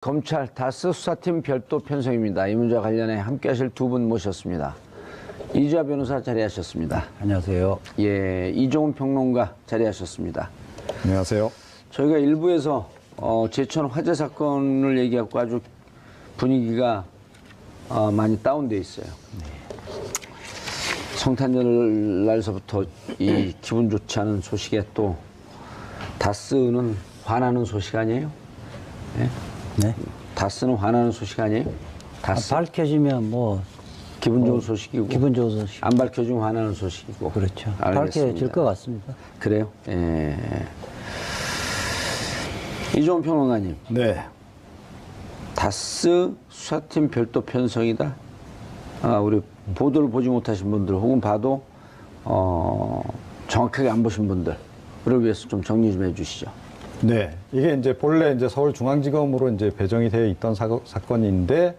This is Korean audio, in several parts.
검찰 다스 수사팀 별도 편성입니다. 이 문제와 관련해 함께 하실 두 분 모셨습니다. 이주하 변호사 자리하셨습니다. 안녕하세요. 예, 이종훈 평론가 자리하셨습니다. 안녕하세요. 저희가 일부에서 제천 화재 사건을 얘기하고 아주 분위기가 많이 다운돼 있어요. 성탄절 날서부터 이 기분 좋지 않은 소식에 또 다스는 화나는 소식 아니에요? 네? 네. 다스는 화나는 소식 아니에요? 다스 밝혀지면 뭐 기분 좋은 소식이고 기분 좋은 소식. 안 밝혀지면 화나는 소식이고. 그렇죠. 알겠습니다. 밝혀질 것 같습니다. 그래요? 예. 이종훈 평론가님, 네. 다스 수사팀 별도 편성이다. 우리 보도를 보지 못하신 분들 혹은 봐도 정확하게 안 보신 분들을 위해서 좀 정리 좀 해주시죠. 네. 이게 이제 본래 이제 서울중앙지검으로 이제 배정이 되어 있던 사건인데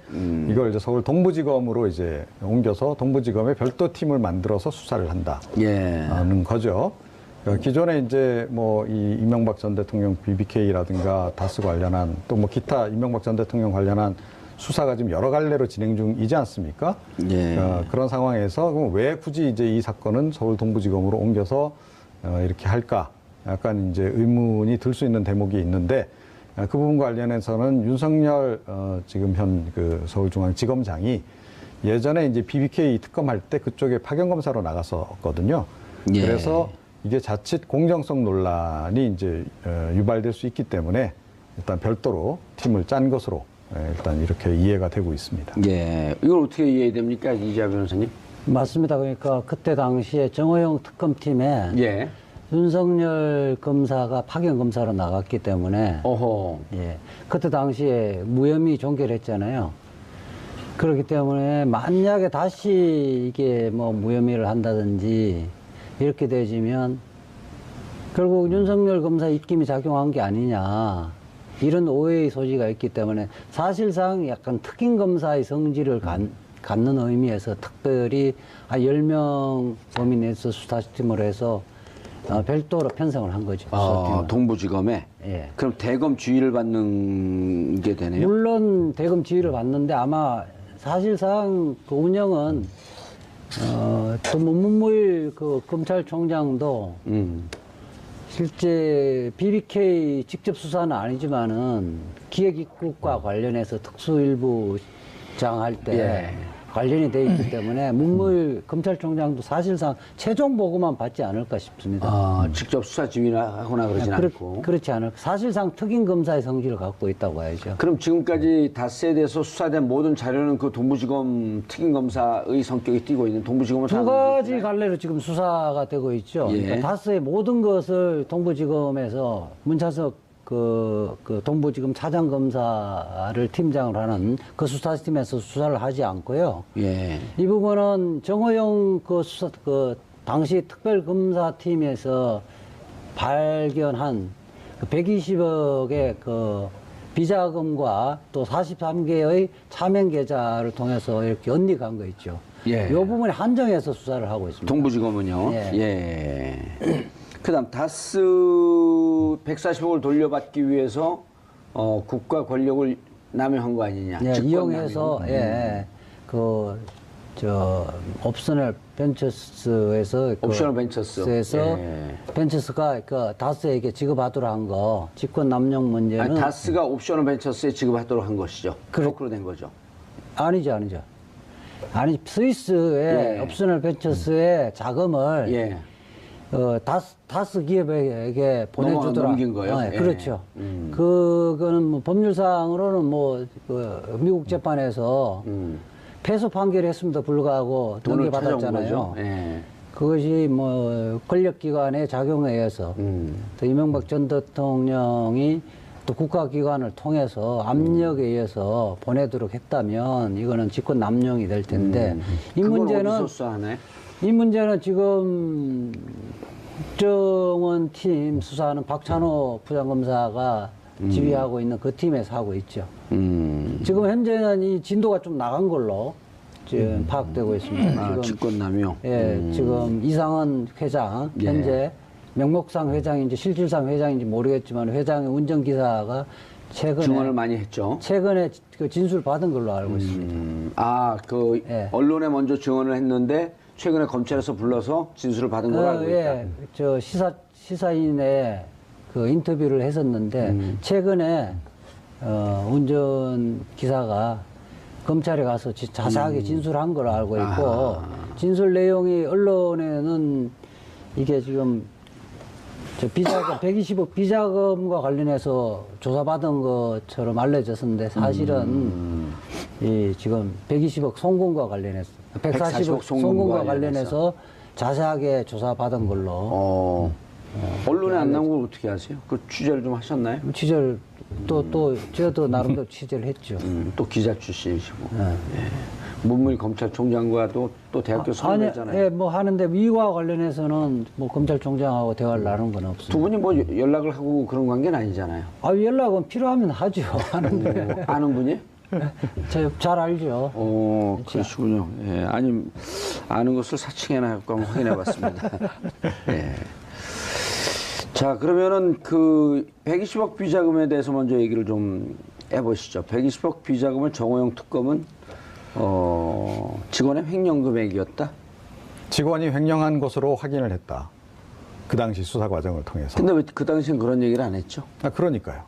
이걸 이제 서울 동부지검으로 이제 옮겨서 동부지검에 별도 팀을 만들어서 수사를 한다는 거죠. 기존에 이제 뭐 이 이명박 전 대통령 BBK라든가 다스 관련한 또 뭐 기타 이명박 전 대통령 관련한 수사가 지금 여러 갈래로 진행 중이지 않습니까? 예. 그런 상황에서 그럼 왜 굳이 이제 이 사건은 서울 동부지검으로 옮겨서 이렇게 할까? 약간 이제 의문이 들 수 있는 대목이 있는데 그 부분과 관련해서는 윤석열 지금 현 그 서울중앙지검장이 예전에 이제 BBK 특검할 때 그쪽에 파견검사로 나갔었거든요. 예. 그래서 이게 자칫 공정성 논란이 이제 유발될 수 있기 때문에 일단 별도로 팀을 짠 것으로 일단 이렇게 이해가 되고 있습니다. 예. 이걸 어떻게 이해됩니까, 이주하 변호사님? 맞습니다. 그러니까 그때 당시에 정호영 특검팀에 예. 윤석열 검사가 파견 검사로 나갔기 때문에 어허. 예. 그때 당시에 무혐의 종결했잖아요. 그렇기 때문에 만약에 다시 이게 뭐 무혐의를 한다든지 이렇게 되지면 결국 윤석열 검사 입김이 작용한 게 아니냐 이런 오해의 소지가 있기 때문에 사실상 약간 특임 검사의 성질을 갖는 의미에서 특별히 10명 범위 내에서 수사팀으로 해서 별도로 편성을 한 거죠. 동부지검에? 예. 그럼 대검 지휘를 받는 게 되네요? 물론 대검 지휘를 받는데 아마 사실상 그 운영은 또 문무일 그 검찰총장도 실제 BBK 직접 수사는 아니지만은 기획입국과 관련해서 특수일부장 할 때 관련이 돼 있기 때문에 문무일 검찰총장도 사실상 최종 보고만 받지 않을까 싶습니다. 직접 수사 지휘나 하거나 그러진 않고. 그렇지 않을까. 사실상 특임 검사의 성질을 갖고 있다고 봐야죠. 그럼 지금까지 다스에 대해서 수사된 모든 자료는 그 동부지검 특임검사의 성격이 띄고 있는 동부지검은 두 가지 갈래로 지금 수사가 되고 있죠. 예. 그러니까 다스의 모든 것을 동부지검에서 문차석 그 동부지검 차장검사를 팀장을 하는 그 수사팀에서 수사를 하지 않고요. 예. 이 부분은 정호영 그 당시 특별검사팀에서 발견한 그 120억의 그 비자금과 또 43개의 차명 계좌를 통해서 이렇게 언닉한 거 있죠. 예. 이 부분에 한정해서 수사를 하고 있습니다. 동부지검은요? 예. 그 다음 다스 140억을 돌려받기 위해서 국가 권력을 남용한 거 아니냐? 예, 이용해서 옵셔널 벤처스에서 옵셔널 벤처스에서 벤처스가 그 다스에게 지급하도록 한 거 직권 남용 문제는 아니, 다스가 옵셔널 벤처스에 지급하도록 한 것이죠. 거꾸로 된 거죠. 아니죠. 아니 스위스의 옵셔널 벤처스의 자금을 다스 기업에게 보내주더라. 넘긴 거예요? 그렇죠. 그거는 뭐 법률상으로는 뭐 그 미국 재판에서 패소 판결했음에도 불구하고 넘겨받았잖아요. 그것이 뭐 권력기관의 작용에 의해서 또 이명박 전 대통령이 또 국가기관을 통해서 압력에 의해서 보내도록 했다면 이거는 직권 남용이 될 텐데 이 문제는 지금 국정원 팀 수사하는 박찬호 부장검사가 지휘하고 있는 그 팀에서 하고 있죠. 지금 현재는 이 진도가 좀 나간 걸로 지금 파악되고 있습니다. 지금 직권남용. 지금 이상은 회장 현재 명목상 회장인지 실질상 회장인지 모르겠지만 회장의 운전기사가 최근에 증언을 많이 했죠. 최근에 그 진술 받은 걸로 알고 있습니다. 그 언론에 먼저 증언을 했는데 최근에 검찰에서 불러서 진술을 받은 걸로 알고 있다. 예, 저 시사인의 그 인터뷰를 했었는데 최근에 운전 기사가 검찰에 가서 자세하게 진술한 걸로 알고 있고 진술 내용이 언론에는 이게 지금 저 비자금 120억 비자금과 관련해서 조사받은 것처럼 알려졌었는데 사실은 이 지금 120억 송금과 관련해서 140억 송금과 관련해서 자세하게 조사받은 걸로 언론에 안 나온 걸 어떻게 아세요? 그 취재를 좀 하셨나요? 취재를 또 저도 나름대로 취재를 했죠. 또 기자 출신이시고 문무일 검찰총장과도 또 대학교 선배잖아요. 예, 뭐 하는데 위와 관련해서는 뭐 검찰총장하고 대화를 나눈 건 없습니다. 두 분이 뭐 연락을 하고 그런 관계는 아니잖아요. 연락은 필요하면 하죠. 하는데 아는 분이? 제가 잘 알죠. 그러시군요. 예, 아니 아는 것을 사칭해나 할까 한번 확인해봤습니다. 예. 자, 그러면은 그 120억 비자금에 대해서 먼저 얘기를 좀 해보시죠. 120억 비자금을 정호영 특검은 직원의 횡령 금액이었다. 직원이 횡령한 것으로 확인을 했다. 그 당시 수사 과정을 통해서. 근데 왜 그 당시엔 그런 얘기를 안 했죠? 그러니까요.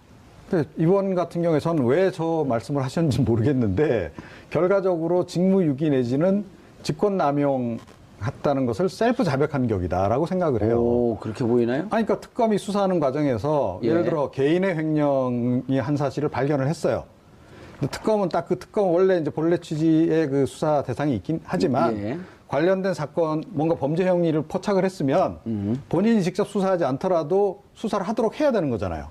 근데 이번 같은 경우에는 왜 저 말씀을 하셨는지 모르겠는데 결과적으로 직무유기 내지는 직권남용 했다는 것을 셀프 자백한 격이다라고 생각을 해요. 오, 그렇게 보이나요? 아니, 그러니까 특검이 수사하는 과정에서 예를 들어 개인의 횡령이 한 사실을 발견을 했어요. 근데 특검은 딱 그 특검 원래 이제 본래 취지의 그 수사 대상이 있긴 하지만 관련된 사건 뭔가 범죄 행위를 포착을 했으면 본인이 직접 수사하지 않더라도 수사를 하도록 해야 되는 거잖아요.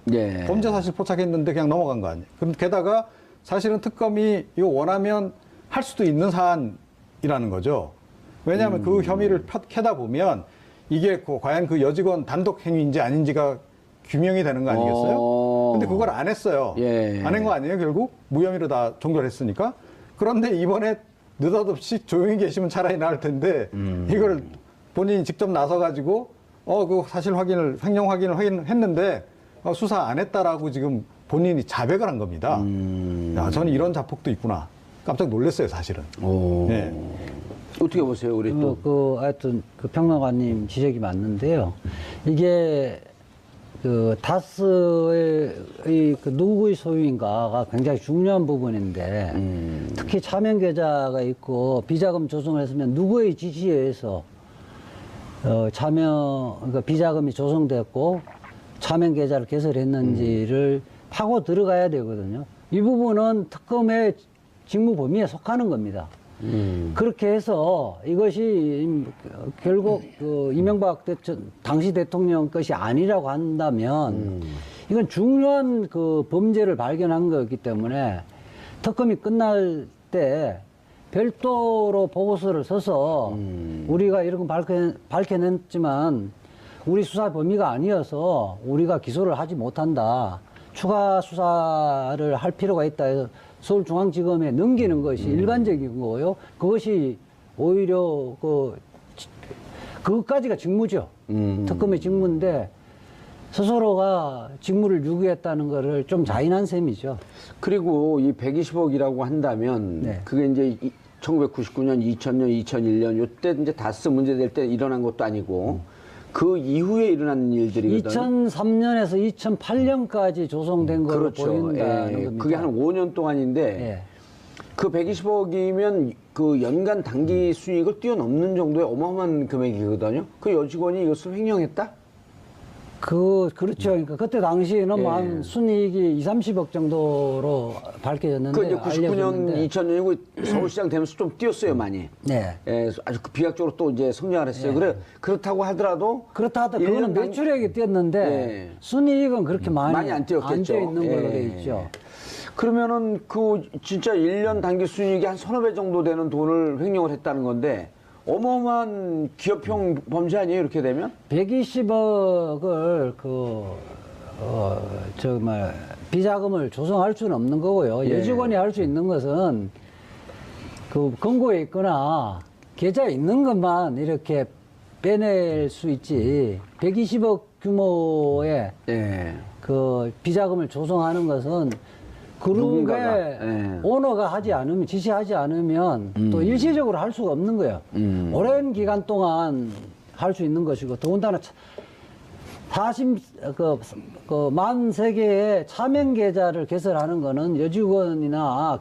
범죄 사실 포착했는데 그냥 넘어간 거 아니에요. 그럼 게다가 사실은 특검이 이거 원하면 할 수도 있는 사안이라는 거죠. 왜냐하면 그 혐의를 캐다 보면 이게 과연 그 여직원 단독 행위인지 아닌지가 규명이 되는 거 아니겠어요? 근데 그걸 안 했어요. 안 한 거 아니에요, 결국? 무혐의로 다 종결했으니까. 그런데 이번에 느닷없이 조용히 계시면 차라리 나을 텐데 이걸 본인이 직접 나서가지고 그 사실 횡령 확인을 했는데 수사 안 했다라고 지금 본인이 자백을 한 겁니다. 야, 저는 이런 자폭도 있구나. 깜짝 놀랐어요, 사실은. 네. 어떻게 보세요, 우리 또? 하여튼 그 평론가님 지적이 맞는데요. 이게 그 다스의 그 누구의 소유인가가 굉장히 중요한 부분인데 특히 차명 계좌가 있고 비자금 조성을 했으면 누구의 지시에 의해서 그러니까 비자금이 조성됐고 차명 계좌를 개설했는지를 파고 들어가야 되거든요. 이 부분은 특검의 직무 범위에 속하는 겁니다. 그렇게 해서 이것이 결국 그 이명박 당시 대통령 것이 아니라고 한다면 이건 중요한 그 범죄를 발견한 거였기 때문에 특검이 끝날 때 별도로 보고서를 써서 우리가 이런 거 밝혀냈지만 우리 수사 범위가 아니어서 우리가 기소를 하지 못한다. 추가 수사를 할 필요가 있다 해서 서울중앙지검에 넘기는 것이 일반적인 거고요. 그것이 오히려 그것까지가 직무죠. 특검의 직무인데 스스로가 직무를 유기했다는 거를 좀 자인한 셈이죠. 그리고 이 120억이라고 한다면 그게 이제 1999년, 2000년, 2001년 요때 이제 다스 문제 될 때 일어난 것도 아니고 그 이후에 일어난 일들이거든요. 2003년에서 2008년까지 조성된 걸로 보인다는 겁니다. 그게 한 5년 동안인데 그 120억이면 그 연간 단기 수익을 뛰어넘는 정도의 어마어마한 금액이거든요. 그 여직원이 이것을 횡령했다? 그렇죠. 그러니까 그때 당시에는 뭐 한 순이익이 20-30억 정도로 밝혀졌는데. 그 이제 99년, 2000년이고 서울시장 되면서 좀 뛰었어요, 많이. 아주 비약적으로 또 이제 성장을 했어요. 그렇다고 하더라도. 그거는 매출액이 뛰었는데 순이익은 그렇게 많이 안 뛰었겠죠. 안 뛰어 있는 걸로 돼 있죠. 그러면은 그 진짜 1년 단기 순이익이 한 서너 배 정도 되는 돈을 횡령을 했다는 건데 어마어마한 기업형 범죄 아니에요, 이렇게 되면? 120억을 비자금을 조성할 수는 없는 거고요. 여직원이 할 수 있는 것은 그 금고에 있거나 계좌에 있는 것만 이렇게 빼낼 수 있지. 120억 규모의 그 비자금을 조성하는 것은 누군가가, 그룹의 예. 오너가 하지 않으면, 지시하지 않으면 또 일시적으로 할 수가 없는 거예요. 오랜 기간 동안 할 수 있는 것이고, 더군다나 만 3개의 차명 계좌를 개설하는 거는 여직원이나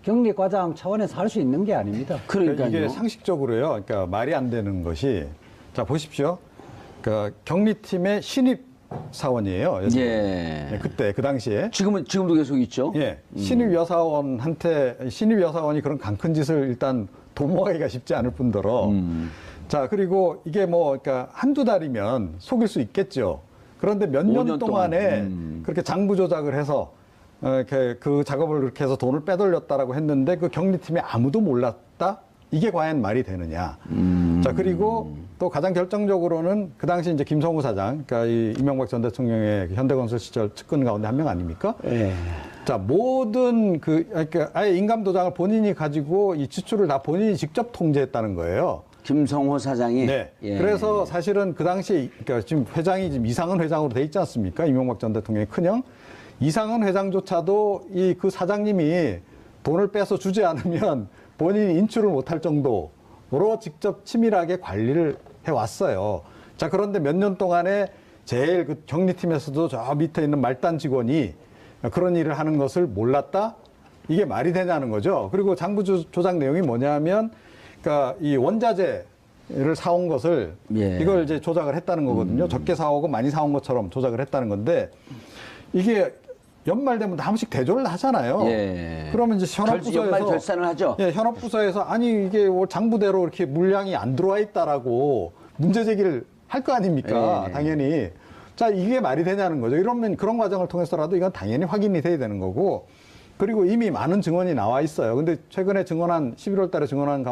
격리과장 차원에서 할 수 있는 게 아닙니다. 그러니까요. 이게 상식적으로요. 그러니까 말이 안 되는 것이, 자 보십시오. 그러니까 격리팀의 신입 사원이에요. 예. 그때 그 당시에 지금도 계속 있죠. 예, 신입 여사원이 그런 강큰 짓을 일단 도모하기가 쉽지 않을 뿐더러, 자 그리고 이게 뭐 그러니까 한두 달이면 속일 수 있겠죠. 그런데 몇 년 5년 동안에 그렇게 장부 조작을 해서 이렇게 그 작업을 그렇게 해서 돈을 빼돌렸다라고 했는데 그 격리팀에 아무도 몰랐다? 이게 과연 말이 되느냐? 자 그리고 또 가장 결정적으로는 그 당시 이제 김성우 사장, 그러니까 이 이명박 전 대통령의 현대건설 시절 측근 가운데 한 명 아닙니까? 예. 자 모든 그러니까 아예 인감 도장을 본인이 가지고 이 지출을 다 본인이 직접 통제했다는 거예요. 김성호 사장이. 네. 예. 그래서 사실은 그 당시에 그러니까 지금 회장이 지금 이상은 회장으로 돼 있지 않습니까? 이명박 전 대통령의 큰형 이상은 회장조차도 이 그 사장님이 돈을 빼서 주지 않으면 본인이 인출을 못할 정도로 직접 치밀하게 관리를 해왔어요. 자, 그런데 몇 년 동안에 제일 그 격리팀에서도 저 밑에 있는 말단 직원이 그런 일을 하는 것을 몰랐다? 이게 말이 되냐는 거죠. 그리고 장부 조작 내용이 뭐냐면, 그러니까 이 원자재를 사온 것을 예. 이걸 이제 조작을 했다는 거거든요. 적게 사오고 많이 사온 것처럼 조작을 했다는 건데, 이게 연말 되면 한 번씩 대조를 하잖아요. 예. 그러면 이제 현업부서에서 연말 결산을 하죠. 예, 현업부서에서 아니 이게 장부대로 이렇게 물량이 안 들어와 있다라고 문제 제기를 할 거 아닙니까? 예. 당연히. 자, 이게 말이 되냐는 거죠. 이러면 그런 과정을 통해서라도 이건 당연히 확인이 돼야 되는 거고, 그리고 이미 많은 증언이 나와 있어요. 근데 최근에 11월 달에 증언한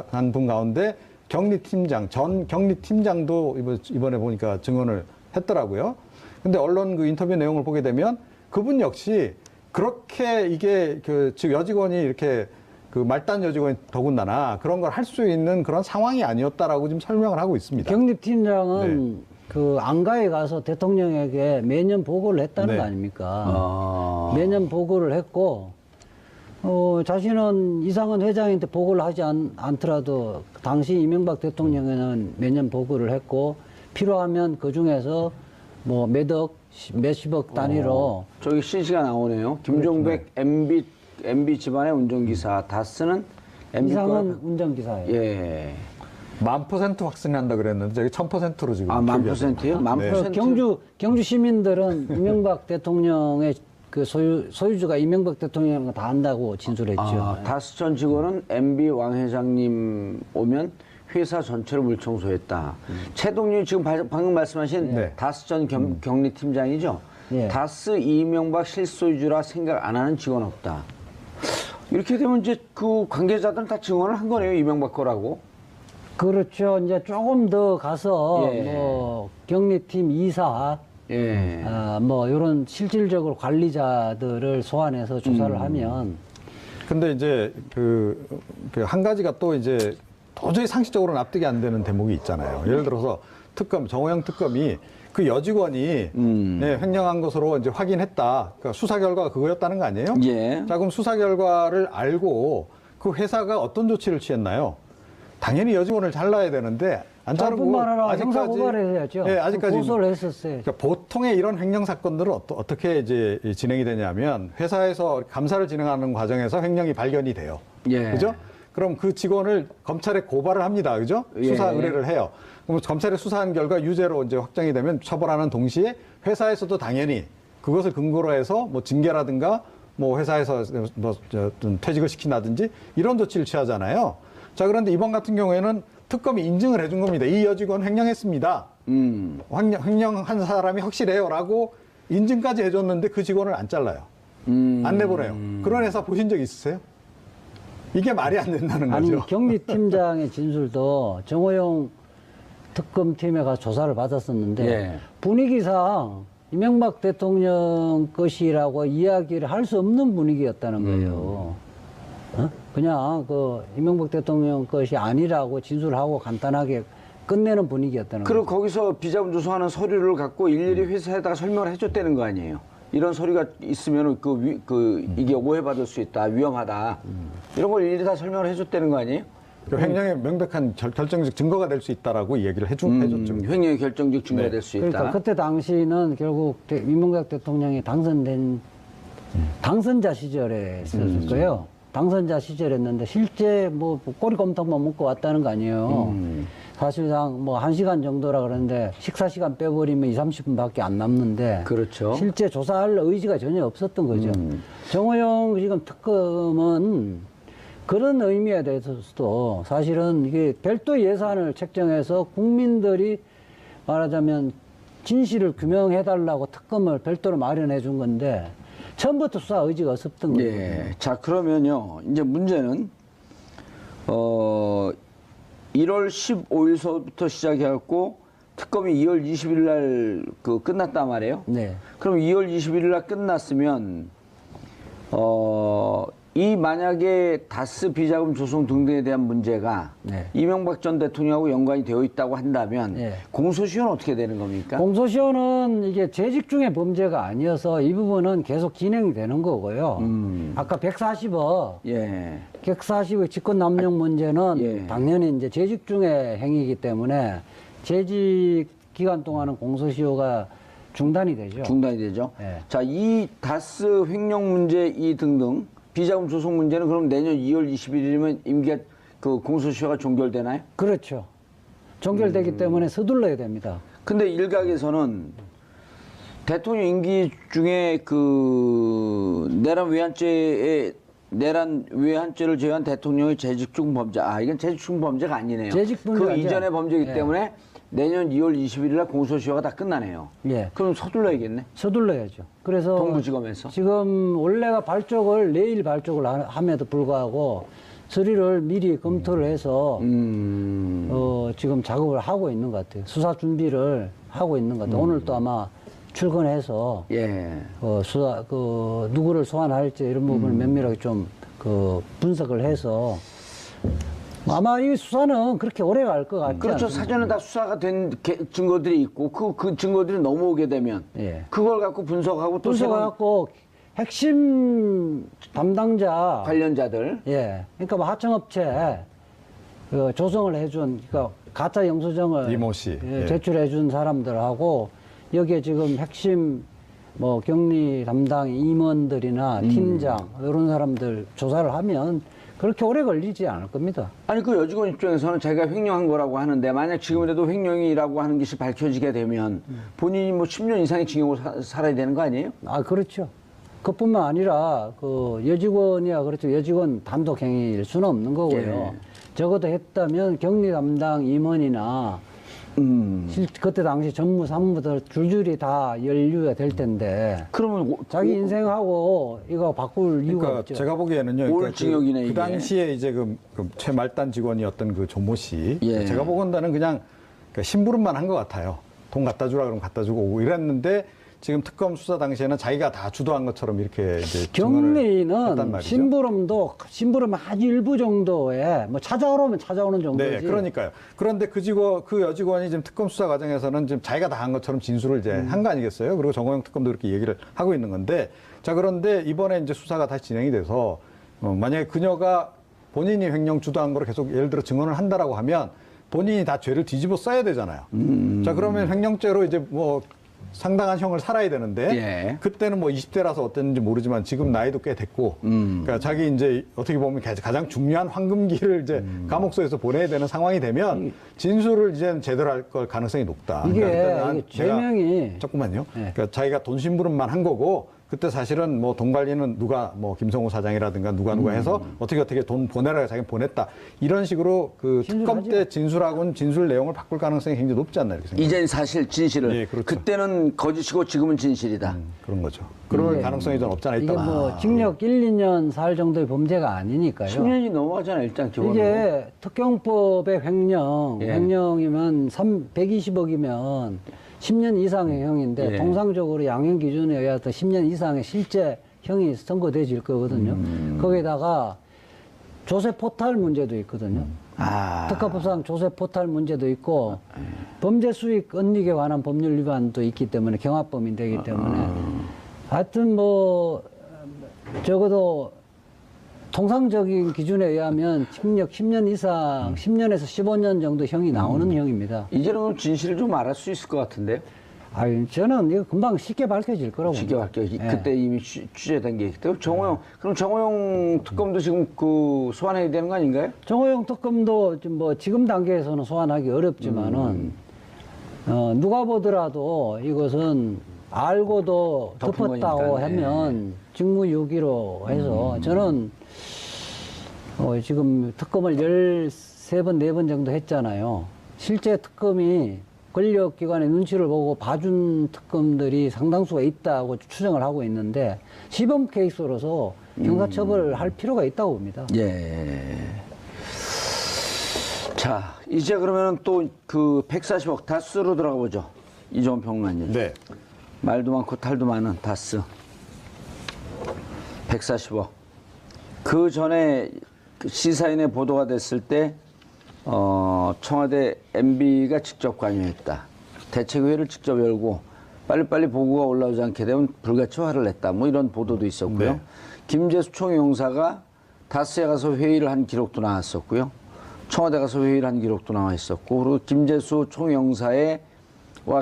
한 분 가운데 격리팀장, 전 격리팀장도 이번에 보니까 증언을 했더라고요. 근데 언론 그 인터뷰 내용을 보게 되면 그분 역시 그렇게 이게 즉 여직원이 이렇게 그 말단 여직원이 더군다나 그런 걸 할 수 있는 그런 상황이 아니었다라고 지금 설명을 하고 있습니다. 격리팀장은 네. 그 안가에 가서 대통령에게 매년 보고를 했다는 네. 거 아닙니까? 아. 매년 보고를 했고, 자신은 이상은 회장한테 보고를 하지 않더라도 당시 이명박 대통령에는 매년 보고를 했고, 필요하면 그 중에서 뭐 몇십억 단위로 저기 CC가 나오네요. 김종백 MB 집안의 운전기사, 다스는 MB 이상은 운전기사예요. 예. 1000% 확신한다 그랬는데 저기 1000%로 지금. 아, 1000%요? 1000%? 경주 시민들은 이명박 대통령의 그 소유주가 이명박 대통령과 다 안다고 진술했죠. 아, 다스 전 직원은 MB 왕 회장님 오면 회사 전체를 물청소했다. 최동률 지금 방금 말씀하신 네. 다스 전 격리팀장이죠. 예. 다스 이명박 실소유주라 생각 안 하는 직원 없다. 이렇게 되면 이제 그 관계자들은 다 증언을 한 거네요. 이명박 거라고. 그렇죠. 이제 조금 더 가서 예. 뭐 격리팀 이사, 예. 뭐 이런 실질적으로 관리자들을 소환해서 조사를 하면 근데 이제 그 한 가지가 또 이제 도저히 상식적으로 납득이 안 되는 대목이 있잖아요. 예를 들어서 정호영 특검이 그 여직원이 네, 횡령한 것으로 이제 확인했다. 그러니까 수사 결과가 그거였다는 거 아니에요? 예. 자, 그럼 수사 결과를 알고 그 회사가 어떤 조치를 취했나요? 당연히 여직원을 잘라야 되는데 안 자르고 뿐만 아니라 형사 고발해야죠. 예, 아직까지 고소를 했었어요. 그러니까 보통의 이런 횡령 사건들은 어떻게 이제 진행이 되냐면 회사에서 감사를 진행하는 과정에서 횡령이 발견이 돼요. 예. 그죠? 그럼 그 직원을 검찰에 고발을 합니다. 그죠? 예. 수사 의뢰를 해요. 그럼 검찰에 수사한 결과 유죄로 이제 확정이 되면 처벌하는 동시에 회사에서도 당연히 그것을 근거로 해서 뭐 징계라든가 뭐 회사에서 좀 퇴직을 시킨다든지 이런 조치를 취하잖아요. 자, 그런데 이번 같은 경우에는 특검이 인증을 해준 겁니다. 이 여직원 횡령했습니다. 횡령한 사람이 확실해요라고 인증까지 해줬는데 그 직원을 안 잘라요. 안 내보내요. 그런 회사 보신 적 있으세요? 이게 말이 안 된다는 아니, 거죠. 격리팀장의 진술도 정호영 특검팀에 가서 조사를 받았었는데 예. 분위기상 이명박 대통령 것이라고 이야기를 할 수 없는 분위기였다는 거예요. 그냥 그 이명박 대통령 것이 아니라고 진술하고 간단하게 끝내는 분위기였다는 거죠. 그리고 거기서 비자금 조성하는 서류를 갖고 일일이 회사에다가 설명을 해줬다는 거 아니에요. 이런 서류가 있으면 이게 오해받을 수 있다, 위험하다. 이런 걸 일일이 다 설명을 해줬다는 거 아니에요? 그 횡령의 명백한 결정적 증거가 될 수 있다라고 얘기를 해줬죠. 횡령의 결정적 증거가 네. 될 수 있다. 그러니까 그때 당시는 결국 이명박 대통령이 당선된 당선자 시절에 있었을 거예요. 당선자 시절이었는데 실제 뭐 꼬리곰탕만 먹고 왔다는 거 아니에요. 사실상 뭐 1시간 정도라 그러는데 식사 시간 빼버리면 20-30분밖에 안 남는데 그렇죠. 실제 조사할 의지가 전혀 없었던 거죠. 정호영 지금 특검은 그런 의미에 대해서도 사실은 이게 별도 예산을 책정해서 국민들이 말하자면 진실을 규명해달라고 특검을 별도로 마련해 준 건데 처음부터 수사 의지가 없었던 거예요. 예. 자, 그러면요. 이제 문제는, 1월 15일서부터 시작해갖고 특검이 2월 20일 날 끝났단 말이에요. 네. 그럼 2월 21일 날 끝났으면, 이 만약에 다스 비자금 조성 등등에 대한 문제가 네. 이명박 전 대통령하고 연관이 되어 있다고 한다면 네. 공소시효는 어떻게 되는 겁니까? 공소시효는 이게 재직 중의 범죄가 아니어서 이 부분은 계속 진행이 되는 거고요. 아까 140억, 예. 140억 직권 남용 문제는 예. 당연히 이제 재직 중의 행위이기 때문에 재직 기간 동안은 공소시효가 중단이 되죠. 중단이 되죠. 예. 자, 이 다스 횡령 문제 이 등등 비자금 조성 문제는 그럼 내년 2월 21일이면 임기가 공소시효가 종결되나요? 그렇죠. 종결되기 때문에 서둘러야 됩니다. 근데 일각에서는 대통령 임기 중에 내란 외환죄를 제외한 대통령의 재직 중 범죄. 이건 재직 중 범죄가 아니네요. 재직 범죄가 그 아니죠. 이전의 범죄이기 예. 때문에 내년 2월 21일 날 공소시효가 다 끝나네요. 예. 그럼 서둘러야겠네. 서둘러야죠. 그래서 동부지검에서. 지금 원래가 내일 발족을 함에도 불구하고 서류를 미리 검토를 해서 지금 작업을 하고 있는 것 같아요. 수사 준비를 하고 있는 것 같아요. 오늘 또 아마 출근해서 예. 누구를 소환할지 이런 부분을 면밀하게 좀 분석을 해서 아마 이 수사는 그렇게 오래 갈 것 같지 그렇죠. 않습니까? 사전에 다 수사가 된 증거들이 있고 그 증거들이 넘어오게 되면 예. 그걸 갖고 분석하고 또 분석해갖고 핵심 담당자 관련자들 예, 그러니까 뭐 하청업체 조성을 해준 그러니까 가짜 영수증을 이모 씨. 예. 제출해준 사람들하고 여기에 지금 핵심 뭐 격리 담당 임원들이나 팀장 이런 사람들 조사를 하면 그렇게 오래 걸리지 않을 겁니다. 아니 그 여직원 입장에서는 자기가 횡령한 거라고 하는데 만약 지금이라도 횡령이라고 하는 것이 밝혀지게 되면 본인이 뭐 10년 이상의 징역을 살아야 되는 거 아니에요? 그렇죠. 그뿐만 아니라 여직원이야 그렇죠. 여직원 단독 행위일 수는 없는 거고요. 예. 적어도 했다면 격리 담당 임원이나 그때 당시 전무 상무들 줄줄이 다 연루가 될 텐데 그러면 자기 인생하고 이거 바꿀 이유가 그러니까 없죠. 제가 보기에는요. 올 징역이네, 그 이게. 당시에 이제 그 최말단 직원이었던 그 조모 씨. 예. 제가 보건다는 그냥 심부름만 한 것 같아요. 돈 갖다 주라 그러면 갖다 주고 오고 이랬는데 지금 특검 수사 당시에는 자기가 다 주도한 것처럼 이렇게 이제 증언을 했단 격리는 말이죠. 심부름 아주 일부 정도에 뭐 찾아오면 찾아오는 정도지. 네, 그러니까요. 그런데 그 여직원이 지금 특검 수사 과정에서는 지금 자기가 다 한 것처럼 진술을 이제 한 거 아니겠어요? 그리고 정호영 특검도 그렇게 얘기를 하고 있는 건데, 자 그런데 이번에 이제 수사가 다시 진행이 돼서 만약에 그녀가 본인이 횡령 주도한 거를 계속 예를 들어 증언을 한다라고 하면 본인이 다 죄를 뒤집어 써야 되잖아요. 자 그러면 횡령죄로 이제 뭐 상당한 형을 살아야 되는데 예. 그때는 뭐 20대라서 어땠는지 모르지만 지금 나이도 꽤 됐고 그러니까 자기 이제 어떻게 보면 가장 중요한 황금기를 이제 감옥소에서 보내야 되는 상황이 되면 진술을 이제 제대로 할 걸 가능성이 높다. 이게 그러니까 죄명이 조금만요. 네. 그러니까 자기가 돈 심부름만 한 거고 그때 사실은 뭐 돈 관리는 누가 뭐 김성호 사장이라든가 누가 해서 어떻게 돈 보내라 자기 보냈다 이런 식으로 그 특검 진술하죠. 때 진술하고는 진술 내용을 바꿀 가능성이 굉장히 높지 않나 이렇게 생각합니다. 이젠 사실 진실을 예, 그렇죠. 그때는 거짓이고 지금은 진실이다. 그런 거죠. 그럴 가능성이 좀 없지 않아 이게 있다. 뭐 징역 1, 2년 살 정도의 범죄가 아니니까요. 10년이 넘어가잖아요. 일단 기본으로. 이게 특경법의 예. 횡령이면 120억이면 10년 이상의 형인데 예. 통상적으로 양형 기준에 의해서 10년 이상의 실제 형이 선고되질 거거든요. 거기다가 조세 포탈 문제도 있거든요. 특가법상 조세 포탈 문제도 있고 범죄 수익 은닉에 관한 법률 위반도 있기 때문에 경합범이 되기 때문에 하여튼 뭐 적어도 통상적인 기준에 의하면 징역 10년 이상 10년에서 15년 정도 형이 나오는 형입니다. 이제는 그럼 진실을 좀 알을 수 있을 것 같은데요. 아유, 저는 이거 금방 쉽게 밝혀질 거라고 쉽게 봅니다. 밝혀. 예. 그때 이미 취재된 게 있기 때문에 정호영 그럼 정호영 특검도 지금 그 소환해야 되는 거 아닌가요? 정호영 특검도 지금 단계에서는 소환하기 어렵지만은 누가 보더라도 이것은 알고도 덮은 덮었다고 거니까. 하면 직무유기로 해서 저는 지금 특검을 13번, 4번 정도 했잖아요. 실제 특검이 권력기관의 눈치를 보고 봐준 특검들이 상당수가 있다고 추정을 하고 있는데 시범 케이스로서 형사처벌을 할 필요가 있다고 봅니다. 예. 자, 이제 그러면은 또 그 140억 다스로 들어가 보죠. 이종원 평론가님. 네. 말도 많고 탈도 많은 다스. 140억. 그 전에 그 시사인의 보도가 됐을 때, 청와대 MB가 직접 관여했다. 대책회의를 직접 열고 빨리빨리 보고가 올라오지 않게 되면 불같이 화를 냈다. 뭐 이런 보도도 있었고요. 네. 김재수 총영사가 다스에 가서 회의를 한 기록도 나왔었고요. 청와대 가서 회의를 한 기록도 나와 있었고, 그리고 김재수 총영사와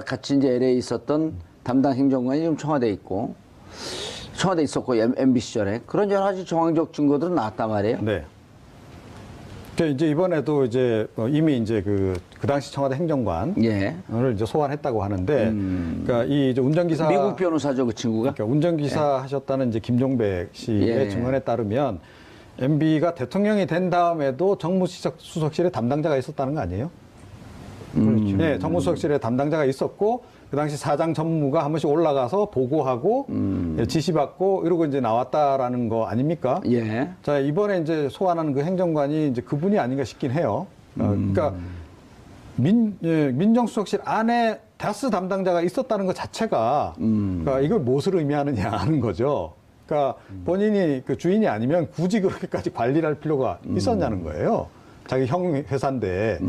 같이 이제 LA에 있었던 담당 행정관이 지금 청와대에 있고, 청와대에 있었고, MB 시절에. 그런 여러 가지 정황적 증거들은 나왔단 말이에요. 네. 이제 이번에도 이제 이미 이제 그 당시 청와대 행정관을 예. 이제 소환했다고 하는데, 그러니까 이 이제 운전기사 미국 변호사죠, 그 친구가? 그러니까 운전기사 하셨다는 이제 김종백 씨의 예. 증언에 따르면 MB가 대통령이 된 다음에도 정무수석실에 담당자가 있었다는 거 아니에요? 그렇죠. 네, 정무수석실에 담당자가 있었고 그 당시 사장 전무가 한 번씩 올라가서 보고하고 지시받고 이러고 이제 나왔다라는 거 아닙니까? 예. 자, 이번에 이제 소환하는 그 행정관이 이제 그분이 아닌가 싶긴 해요. 그러니까 민정수석실 안에 다스 담당자가 있었다는 것 자체가 그러니까 이걸 무엇을 의미하느냐 하는 거죠. 그러니까 본인이 그 주인이 아니면 굳이 그렇게까지 관리를 할 필요가 있었냐는 거예요. 자기 형 회사인데.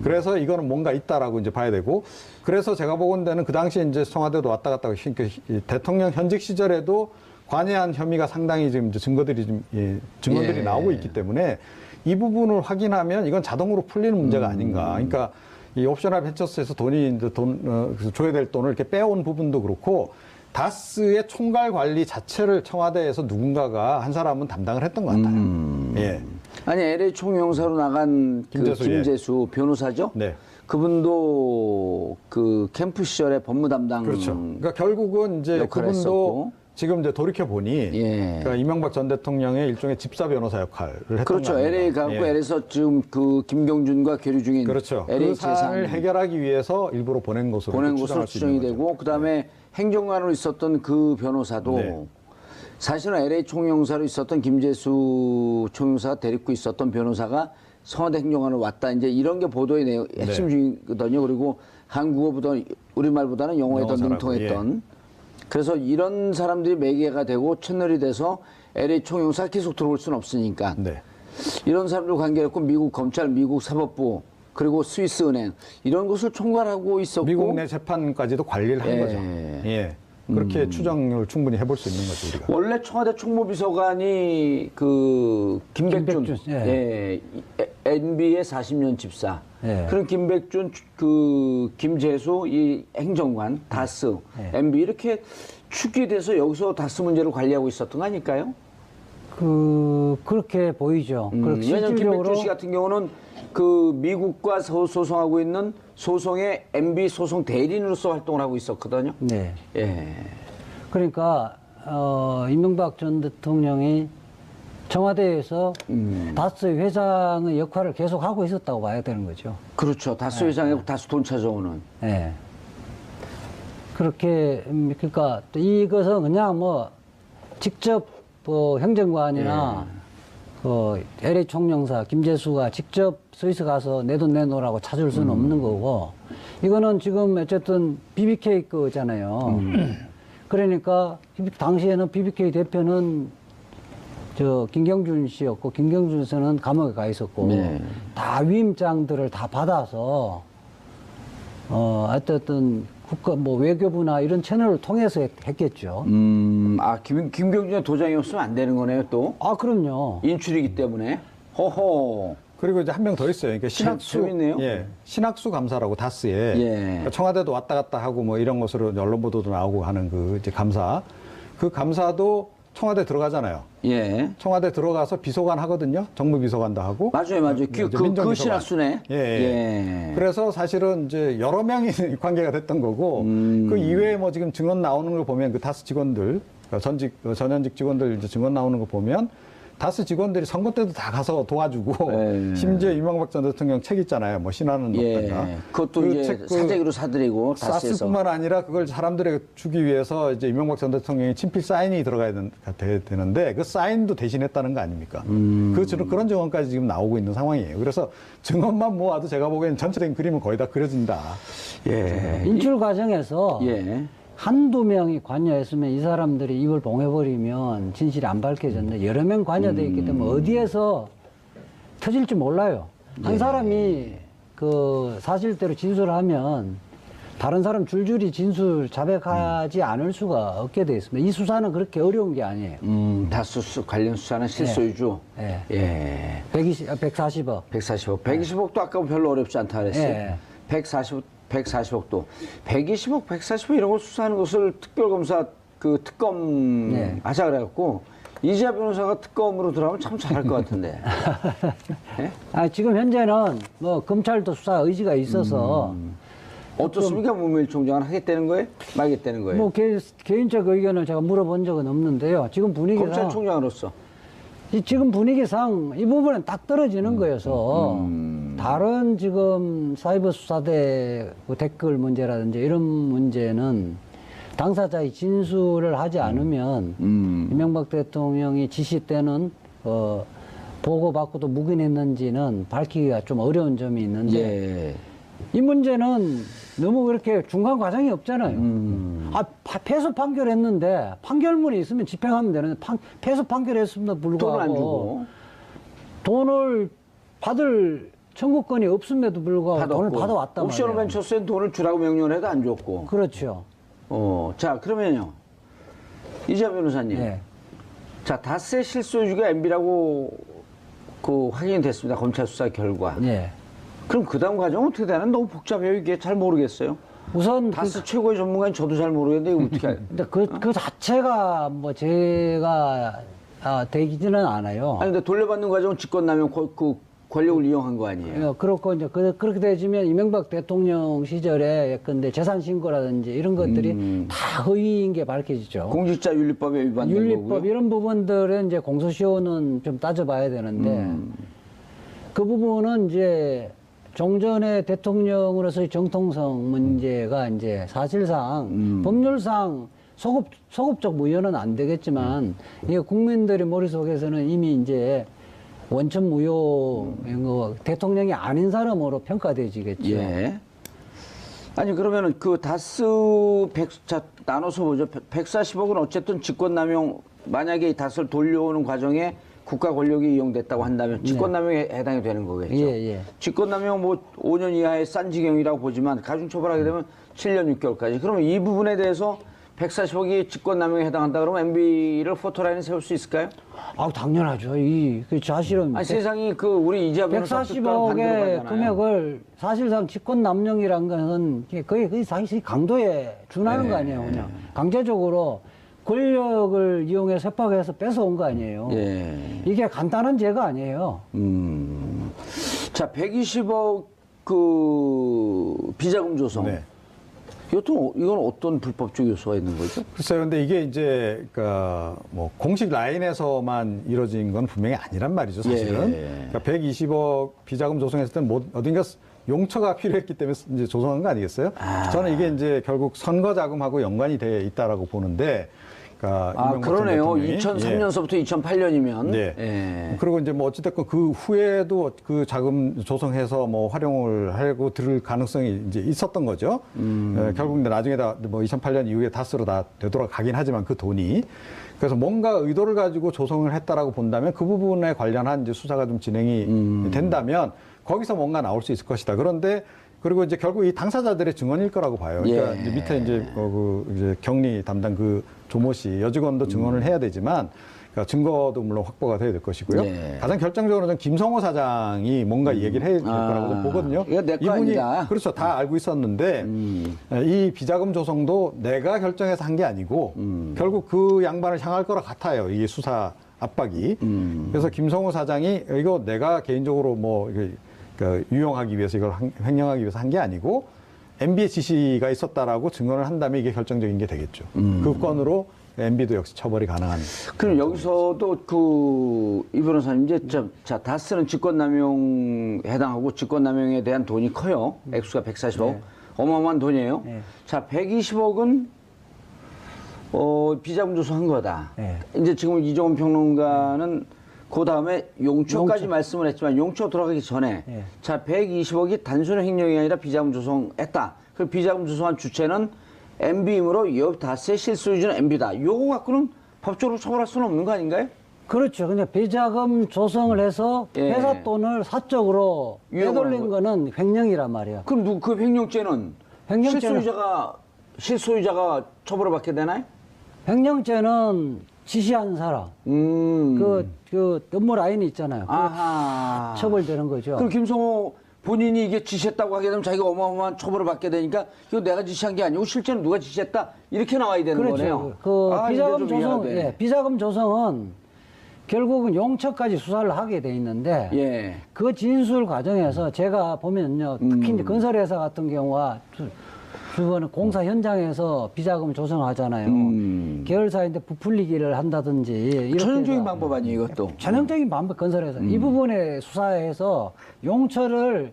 그래서 이거는 뭔가 있다라고 이제 봐야 되고. 그래서 제가 보건대는 그 당시에 이제 청와대도 왔다 갔다 하고, 그러니까 대통령 현직 시절에도 관여한 혐의가 상당히 지금 이제 증거들이 증언들이 예. 나오고 있기 때문에 이 부분을 확인하면 이건 자동으로 풀리는 문제가 아닌가. 그러니까 이 옵셔널 벤처스에서 돈이 이제 줘야 될 돈을 이렇게 빼온 부분도 그렇고, 다스의 총괄 관리 자체를 청와대에서 누군가가 한 사람은 담당을 했던 것 같아요. 예. 아니, LA 총영사로 나간 김재수, 그 김재수 변호사죠? 네. 그분도 그 캠프 시절에 법무 담당. 그렇죠. 그러니까 결국은 이제 역할을 그분도 했었고. 지금 이제 돌이켜 보니 예. 그러니까 이명박 전 대통령의 일종의 집사 변호사 역할을 했던 그렇죠. 거 아닙니까? LA 가고 예. LA에서 지금 그 김경준과 교류 중인 그렇죠. LA 그 사안을 재산 해결하기 위해서 일부러 보낸 것으로 보낸 것으로 추정할 수 있는 추정이 거죠. 되고, 그다음에 행정관으로 있었던 그 변호사도 네. 사실은 LA 총영사로 있었던 김재수 총영사가 데리고 있었던 변호사가 청와대 행정관으로 왔다. 이제 이런 게 보도의 내용 핵심 중이거든요. 그리고 한국어보다 우리말보다는 영어에 더 영어 능통했던. 그래서 이런 사람들이 매개가 되고 채널이 돼서 LA 총영사 계속 들어올 수는 없으니까. 네. 이런 사람들 관계했고 미국 검찰, 미국 사법부, 그리고 스위스 은행 이런 것을 총괄하고 있었고, 미국 내 재판까지도 관리를 한 예. 거죠. 예. 그렇게 추정을 충분히 해볼 수 있는 거죠, 우리가. 원래 청와대 총무비서관이 그 김백준, 예, NB의 40년 집사. 예. 그런 김백준, 그 김재수 이 행정관, 다스, MB 이렇게 축이 돼서 여기서 다스 문제를 관리하고 있었던 거 아닐까요? 그렇게 보이죠. 왜냐하면 김백준 씨 같은 경우는 그 미국과 소송하고 있는 소송의 MB 소송 대리인으로서 활동을 하고 있었거든요. 네. 예. 그러니까 이명박 전 대통령이 청와대에서 다스 회장의 역할을 계속 하고 있었다고 봐야 되는 거죠. 그렇죠. 다스 회장에 다스 돈 찾아오는. 네. 그렇게 그러니까 또 이것은 그냥 뭐 직접 행정관이나 LA 총영사 김재수가 직접 스위스 가서 내 돈 내놓으라고 찾을 수는 없는 거고, 이거는 지금 어쨌든 BBK 거잖아요. 그러니까 당시에는 BBK 대표는 저 김경준 씨였고, 김경준 씨는 감옥에 가 있었고, 네. 다 위임장들을 다 받아서 어쨌든 국가 뭐 외교부나 이런 채널을 통해서 했겠죠. 김경준의 도장이 없으면 안 되는 거네요, 또. 아, 그럼요. 인출이기 때문에. 허허. 그리고 이제 한 명 더 있어요. 그러니까 신학수, 재밌네요. 예, 신학수 감사라고 다스에 예. 그러니까 청와대도 왔다 갔다 하고 뭐 이런 것으로 언론 보도도 나오고 하는 그 이제 감사, 그 감사도 청와대 들어가잖아요. 예. 청와대 들어가서 비서관 하거든요. 정무비서관도 하고. 맞아요. 이제 그 민정비서관. 신학수네. 예, 예. 그래서 사실은 이제 여러 명이 관계가 됐던 거고, 그 이외에 뭐 지금 증언 나오는 거 보면 그 다스 직원들, 그러니까 전현직 직원들 이제 증언 나오는 거 보면 다스 직원들이 선거 때도 다 가서 도와주고, 예. 심지어 이명박 전 대통령 책 있잖아요. 뭐 신화는 없던가. 예. 그것도 그 이제 책 그 사재기로 사드리고 다스에서. 사스뿐만 아니라 그걸 사람들에게 주기 위해서 이제 이명박 전 대통령이 친필 사인이 들어가야 되는데 그 사인도 대신했다는 거 아닙니까? 그런 증언까지 지금 나오고 있는 상황이에요. 그래서 증언만 모아도 제가 보기에는 전체적인 그림은 거의 다 그려진다. 예. 인출 과정에서 예. 한두 명이 관여했으면 이 사람들이 입을 봉해버리면 진실이 안 밝혀졌는데 여러 명 관여돼 있기 때문에 어디에서 터질지 몰라요. 한 사람이 그 사실대로 진술을 하면 다른 사람 줄줄이 진술 자백하지 않을 수가 없게 돼 있습니다. 이 수사는 그렇게 어려운 게 아니에요. 다스 관련 수사는 실소유주. 예. 예. 140억. 140억. 120억도 아까 별로 어렵지 않다 그랬어요. 예. 140억도. 120억, 140억 이런 걸 수사하는 것을 특별검사 그 특검 네. 하자 그래갖고 이지아 변호사가 특검으로 들어가면 참 잘할 것 같은데. 예? 아, 지금 현재는 뭐 검찰도 수사 의지가 있어서 어떻습니까? 문무일 총장은 하겠다는 거예요? 말겠다는 거예요? 뭐 개인적 의견을 제가 물어본 적은 없는데요. 지금 분위기상 검찰총장으로서. 지금 분위기상 이 부분은 딱 떨어지는 거여서 다른 지금 사이버 수사대 그 댓글 문제라든지 이런 문제는 당사자의 진술을 하지 않으면 이명박 대통령이 지시 때는 보고받고도 묵인했는지는 밝히기가 좀 어려운 점이 있는데 예. 이 문제는 너무 그렇게 중간 과정이 없잖아요. 패소 판결했는데 판결문이 있으면 집행하면 되는데 패소 판결했음에도 불구하고 돈을 안 주고. 돈을 받을 청구권이 없음에도 불구하고 돈을 받아왔단 옵션을 말이에요. 벤처스엔 돈을 주라고 명령을 해도 안 줬고. 그렇죠. 자, 그러면요. 이지아 변호사님. 네. 자, 다스의 실소유주가 MB라고 그 확인이 됐습니다. 검찰 수사 결과. 예. 그럼 그 다음 과정은 어떻게 되나? 너무 복잡해요. 이게 잘 모르겠어요. 우선 다스 최고의 전문가인 저도 잘 모르겠는데 이거 어떻게 할? 근데 그 자체가 뭐 제가 되기는 않아요. 아니 근데 돌려받는 과정은 직권남용 그 권력을 이용한 거 아니에요? 그렇고 이제 그렇게 되지면 이명박 대통령 시절에 근데 재산 신고라든지 이런 것들이 다 허위인 게 밝혀지죠. 공직자윤리법에 위반된 윤리법 거고요. 이런 부분들은 이제 공소시효는 좀 따져봐야 되는데 그 부분은 이제 종전의 대통령으로서의 정통성 문제가 이제 사실상 법률상 소급적 무효는 안 되겠지만 이게 국민들의 머릿속에서는 이미 이제 원천 무효 대통령이 아닌 사람으로 평가되지겠죠. 예. 아니 그러면은 그 다스 자 나눠서 보죠. 140억은 어쨌든 직권남용 만약에 이 다스를 돌려오는 과정에 국가 권력이 이용됐다고 한다면 직권남용에 해당이 되는 거겠죠. 예, 예. 직권남용 뭐 5년 이하의 싼지경이라고 보지만 가중처벌하게 되면 7년 6개월까지. 그러면 이 부분에 대해서 140억이 직권남용에 해당한다 그러면 MB를 포토라인에 세울 수 있을까요? 아, 당연하죠. 그 사실은 아니 세상이 그 우리 이지아 변호사 뜻과는 반대로 140억의 가잖아요. 금액을 사실상 직권남용이란 것은 거의 사실 강도에 준하는 거 아니에요. 그냥 강제적으로 권력을 이용해서 협박해서 뺏어온 거 아니에요. 예. 이게 간단한 죄가 아니에요. 자, 120억 그 비자금 조성. 네. 이건 어떤 불법적 요소가 있는 거죠? 글쎄요, 근데 이게 이제, 뭐, 공식 라인에서만 이루어진 건 분명히 아니란 말이죠, 사실은. 예. 그러니까 120억 비자금 조성했을 때는 뭐 어딘가 용처가 필요했기 때문에 이제 조성한 거 아니겠어요? 저는 이게 이제 결국 선거 자금하고 연관이 돼 있다라고 보는데, 그러니까 아, 이명박 전 그러네요. 대통령이. 2003년서부터 2008년이면. 네. 예. 그리고 이제 뭐 어찌됐건 그 후에도 그 자금 조성해서 뭐 활용을 하고 들을 가능성이 이제 있었던 거죠. 결국 근데 나중에 다 뭐 2008년 이후에 다스로 다 되돌아가긴 하지만 그 돈이. 그래서 뭔가 의도를 가지고 조성을 했다라고 본다면 그 부분에 관련한 이제 수사가 좀 진행이 된다면 거기서 뭔가 나올 수 있을 것이다. 그런데 그리고 이제 결국 이 당사자들의 증언일 거라고 봐요. 그러니까 예. 이제 밑에 이제 경리 담당 그 조모 씨 여직원도 증언을 해야 되지만 그러니까 증거도 물론 확보가 돼야 될 것이고요. 예. 가장 결정적으로는 김성호 사장이 뭔가 얘기를 해야 될 거라고 좀 보거든요. 이거 내거 아니다. 그렇죠. 다 알고 있었는데 이 비자금 조성도 내가 결정해서 한 게 아니고 결국 그 양반을 향할 거라 같아요. 이게 수사 압박이. 그래서 김성호 사장이 이거 내가 개인적으로 뭐 그러니까 유용하기 위해서 이걸 횡령하기 위해서 한 게 아니고 MB의 지시가 있었다라고 증언을 한다면 이게 결정적인 게 되겠죠. 그 건으로 MB도 역시 처벌이 가능한. 그럼 여기서도 이 변호사님 이제 자 다스는 직권남용 해당하고 직권남용에 대한 돈이 커요. 액수가 140억. 네. 어마어마한 돈이에요. 네. 자 120억은 비자금 조성한 거다. 네. 이제 지금 이종훈 평론가는 그 다음에 용처까지 용처. 말씀을 했지만 용처 돌아가기 전에 네. 자 120억이 단순한 횡령이 아니라 비자금 조성했다. 그 비자금 조성한 주체는 MB이므로 여 다스의 실수 유지는 MB다. 요거 갖고는 법적으로 처벌할 수는 없는 거 아닌가요? 그렇죠. 근데 비자금 조성을 해서 예. 회사 돈을 사적으로 이용을 빼돌린 한 거는 횡령이란 말이야. 그럼 그 횡령죄는 횡령죄는- 실소유자가 처벌을 받게 되나요? 횡령죄는 지시한 사람, 그 업무 라인이 있잖아요. 그게 아하. 처벌되는 거죠. 그럼 김성호 본인이 이게 지시했다고 하게 되면 자기가 어마어마한 처벌을 받게 되니까 이거 내가 지시한 게 아니고 실제로 누가 지시했다 이렇게 나와야 되는 그렇죠. 거네요. 그 아, 비자금 이게 좀 조성, 이해가 되네. 예, 비자금 조성은 결국은 용처까지 수사를 하게 돼 있는데 예. 그 진술 과정에서 제가 보면요, 특히 이제 건설회사 같은 경우와 주변 공사 현장에서 비자금 조성하잖아요. 계열사인데 부풀리기를 한다든지 이렇게 전형적인 해서 방법 아니에요, 이것도. 전형적인 방법 건설회사 이 부분에 수사해서 용처를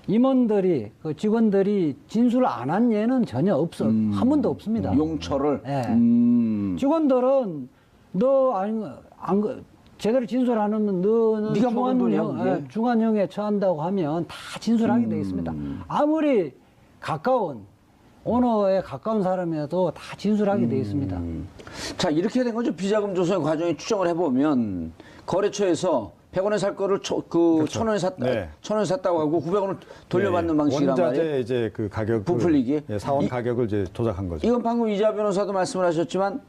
임원들이 그 직원들이 진술을 안 한 예는 전혀 없어 한 번도 없습니다. 용처를. 예. 직원들은 너 안 제대로 진술 안 하면 너는 네가 먹은 돈이야, 그게? 중환형에 처한다고 하면 다 진술하게 돼 있습니다. 아무리 가까운 오너에 가까운 사람이라도 다 진술하게 돼 있습니다. 자, 이렇게 된 거죠. 비자금 조성의 과정에 추정을 해보면 거래처에서 100원에 살 거를 그렇죠. 1,000원에 샀다, 네. 1,000원에 샀다고 하고 900원을 돌려받는 방식이란 말이에요. 원자재 이제 그 가격 부풀리기? 사원 가격을 이제 조작한 거죠. 이건 방금 이자 변호사도 말씀을 하셨지만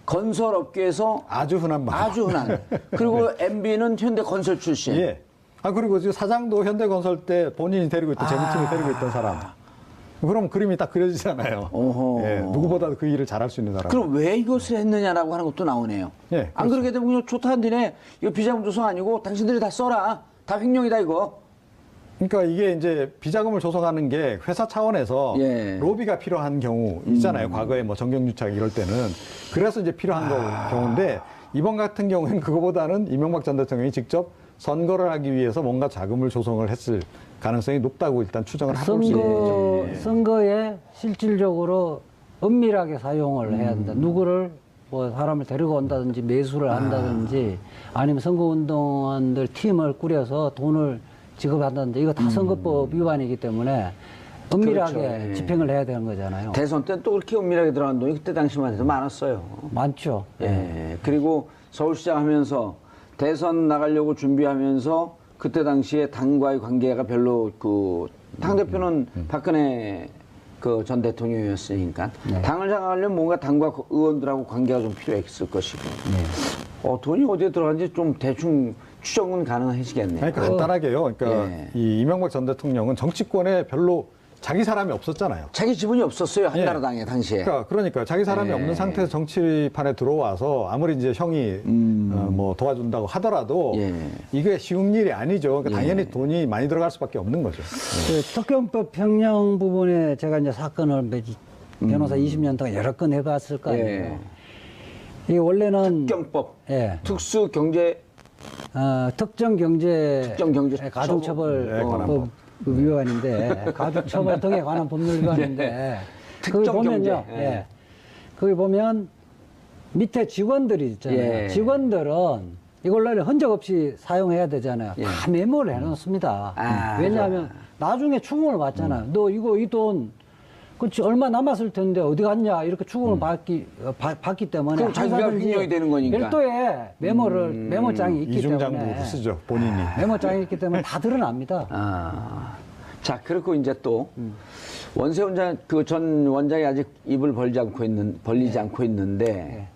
건설업계에서 아주 흔한 방법. 아주 흔한. 그리고 MB는 현대건설 출신. 예. 그리고 지금 사장도 현대건설 때 본인이 데리고 있던 재무팀을 데리고 있던 사람. 그럼 그림이 딱 그려지잖아요. 어허. 예, 누구보다도 그 일을 잘할 수 있는 사람. 그럼 왜 이것을 했느냐라고 하는 것도 나오네요. 예, 안 그러게 되면 그냥 좋다 한디네 이거 비자금 조성 아니고 당신들이 다 써라. 다 횡령이다 이거. 그러니까 이게 이제 비자금을 조성하는 게 회사 차원에서 예. 로비가 필요한 경우 있잖아요. 과거에 뭐 정경유착 이럴 때는 그래서 이제 필요한 경우인데 이번 같은 경우에는 그거보다는 이명박 전 대통령이 직접 선거를 하기 위해서 뭔가 자금을 조성을 했을 가능성이 높다고 일단 추정을 하고 있습니다. 선거에 실질적으로 은밀하게 사용을 해야 된다. 누구를 뭐 사람을 데리고 온다든지 매수를 한다든지 아니면 선거운동원들 팀을 꾸려서 돈을 지급한다든지 이거 다 선거법 위반이기 때문에 은밀하게 그렇죠. 예. 집행을 해야 되는 거잖아요. 대선 때는 또 그렇게 은밀하게 들어간 돈이 그때 당시만 해도 많았어요. 많죠. 예. 그리고 서울시장 하면서 대선 나가려고 준비하면서 그때 당시에 당과의 관계가 별로 당대표는 박근혜 그 전 대통령이었으니까 당을 장악하려면 뭔가 당과 의원들하고 관계가 좀 필요했을 것이고 돈이 어디에 들어간지 좀 대충 추정은 가능하시겠네요. 그러니까 간단하게요. 그러니까 예. 이 이명박 전 대통령은 정치권에 별로 자기 사람이 없었잖아요. 자기 지분이 없었어요 한나라당에 당시에. 그러니까 자기 사람이 예. 없는 상태에서 정치판에 들어와서 아무리 이제 형이 뭐 도와준다고 하더라도 예. 이게 쉬운 일이 아니죠. 그러니까 당연히 돈이 많이 들어갈 수밖에 없는 거죠. 그 특경법 평령 부분에 제가 이제 사건을 변호사 20년 동안 여러 건 해봤을 거 아니에요. 예. 이게 원래는 특경법, 예. 특수경제 특정 경제 가중처벌 네, 관한 법. 위반인데 가중처벌 등에 관한 법률 위반인데 거기 특정 보면요, 경제. 예. 거기 보면 밑에 직원들이 있잖아요. 예. 직원들은 이걸로 흔적 없이 사용해야 되잖아요. 예. 다 메모를 해놓습니다. 아, 왜냐하면 나중에 추궁을 받잖아요. 너 이거 이 돈 그렇지 얼마 남았을 텐데 어디 갔냐 이렇게 추궁을 받기 때문에 그럼 자기가 항상든지 횡령이 되는 거니까. 별도의 메모장이 있기 이중장부도 때문에 쓰죠, 본인이. 메모장이 있기 때문에 다 드러납니다. 아. 자, 그렇고 이제 또 원세 원장 그 전 원장이 아직 입을 벌리지 않고 있는데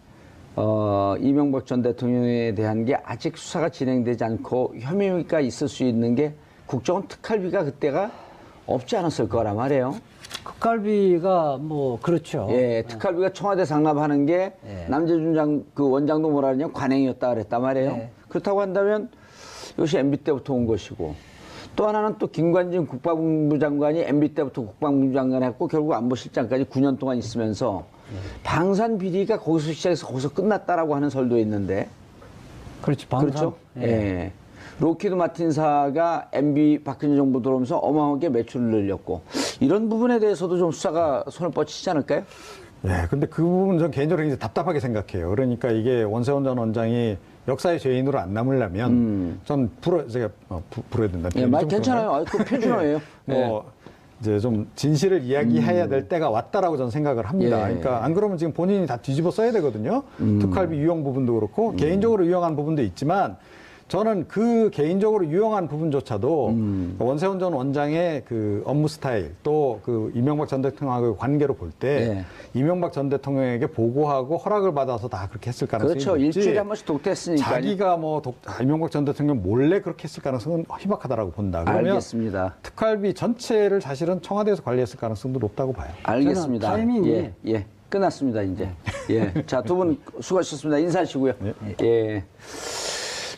이명박 전 대통령에 대한 게 아직 수사가 진행되지 않고 혐의가 있을 수 있는 게 국정원 특활비가 그때가 없지 않았을 거란 말이에요. 국갈비가 뭐 그렇죠. 예, 특활비가 청와대 상납하는 게 예. 남재준 그 원장도 뭐라 그러냐 관행이었다 그랬단 말이에요. 예. 그렇다고 한다면 이것이 MB 때부터 온 것이고 또 하나는 또 김관진 국방부 장관이 MB 때부터 국방부 장관 했고 결국 안보실장까지 9년 동안 있으면서 방산 비리가 거기서 시작해서 거기서 끝났다라고 하는 설도 있는데 그렇죠. 방산. 그렇죠? 예. 예. 로키드 마틴사가 MB 박근혜 정부 들어오면서 어마어마하게 매출을 늘렸고 이런 부분에 대해서도 좀 수사가 손을 뻗치지 않을까요? 네, 근데 그 부분 전 개인적으로 굉장히 답답하게 생각해요. 그러니까 이게 원세훈 전 원장이 역사의 죄인으로 안 남으려면 전 제가 불어야 된다. 예, 말 괜찮아요. 아, 그 표준어예요. 예. 이제 좀 진실을 이야기해야 될 때가 왔다라고 저는 생각을 합니다. 예. 그러니까 안 그러면 지금 본인이 다 뒤집어 써야 되거든요. 특활비 유용 부분도 그렇고 개인적으로 유용한 부분도 있지만 저는 그 개인적으로 유용한 부분조차도 원세훈 전 원장의 그 업무 스타일 또 그 이명박 전 대통령하고의 관계로 볼 때 이명박 전 대통령에게 보고하고 허락을 받아서 다 그렇게 했을 가능성이 그렇죠. 높지. 일주일에 한 번씩 독대했으니까. 자기가 뭐 이명박 전 대통령 몰래 그렇게 했을 가능성은 희박하다라고 본다. 그러면 알겠습니다. 특활비 전체를 사실은 청와대에서 관리했을 가능성도 높다고 봐요. 알겠습니다. 저는 타이밍이- 예, 끝났습니다, 이제. 예. 자, 두 분 수고하셨습니다. 인사하시고요. 예.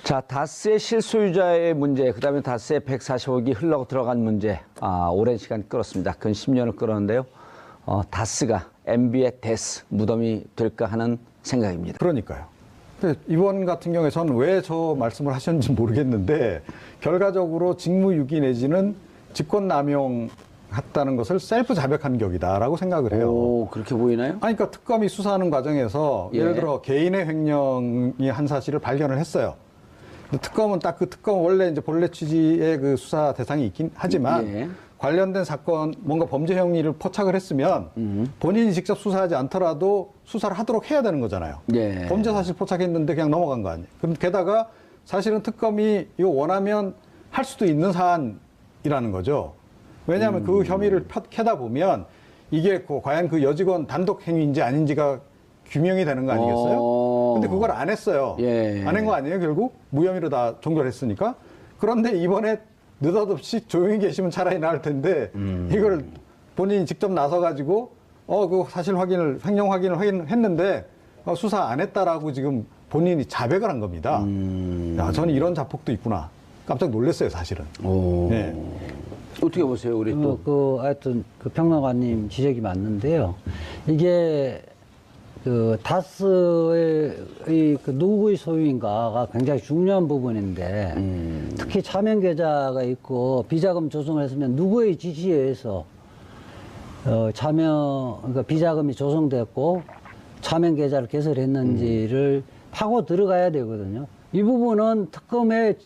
자, 다스의 실소유자의 문제, 그 다음에 다스의 140억이 흘러 들어간 문제, 오랜 시간 끌었습니다. 근 10년을 끌었는데요. 다스가 MB의 데스 무덤이 될까 하는 생각입니다. 그러니까요. 근데 이번 같은 경우에 저는 왜 저 말씀을 하셨는지 모르겠는데 결과적으로 직무유기 내지는 직권남용 했다는 것을 셀프 자백한 격이다라고 생각을 해요. 오, 그렇게 보이나요? 아니, 그러니까 특검이 수사하는 과정에서 예. 예를 들어 개인의 횡령이 한 사실을 발견을 했어요. 근데 특검은 딱 그 특검 원래 이제 본래 취지의 그 수사 대상이 있긴 하지만 예. 관련된 사건 뭔가 범죄 행위를 포착을 했으면 본인이 직접 수사하지 않더라도 수사를 하도록 해야 되는 거잖아요. 예. 범죄 사실 포착했는데 그냥 넘어간 거 아니에요. 그럼 게다가 사실은 특검이 이거 원하면 할 수도 있는 사안이라는 거죠. 왜냐하면 그 혐의를 캐다 보면 이게 과연 그 여직원 단독 행위인지 아닌지가 규명이 되는 거 아니겠어요? 근데 그걸 안 했어요. 예. 안 한 거 아니에요, 결국? 무혐의로 다 종결했으니까. 그런데 이번에 느닷없이 조용히 계시면 차라리 나을 텐데, 이걸 본인이 직접 나서가지고, 그 사실 횡령 확인을 했는데, 수사 안 했다라고 지금 본인이 자백을 한 겁니다. 야, 저는 이런 자폭도 있구나. 깜짝 놀랐어요, 사실은. 오. 네. 어떻게 보세요, 우리 또? 하여튼 그 평론가님 지적이 맞는데요. 이게 그 다스의 그 누구의 소유인가가 굉장히 중요한 부분인데 특히 차명 계좌가 있고 비자금 조성을 했으면 누구의 지시에 의해서 그러니까 비자금이 조성됐고 차명 계좌를 개설했는지를 파고 들어가야 되거든요. 이 부분은 특검의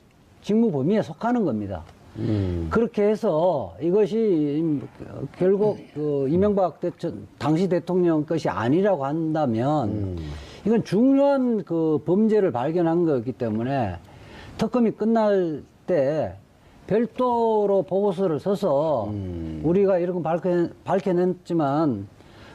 직무 범위에 속하는 겁니다. 그렇게 해서 이것이 결국 그 이명박 당시 대통령 것이 아니라고 한다면 이건 중요한 그 범죄를 발견한 거기 때문에 특검이 끝날 때 별도로 보고서를 써서 우리가 이런 거 밝혀냈지만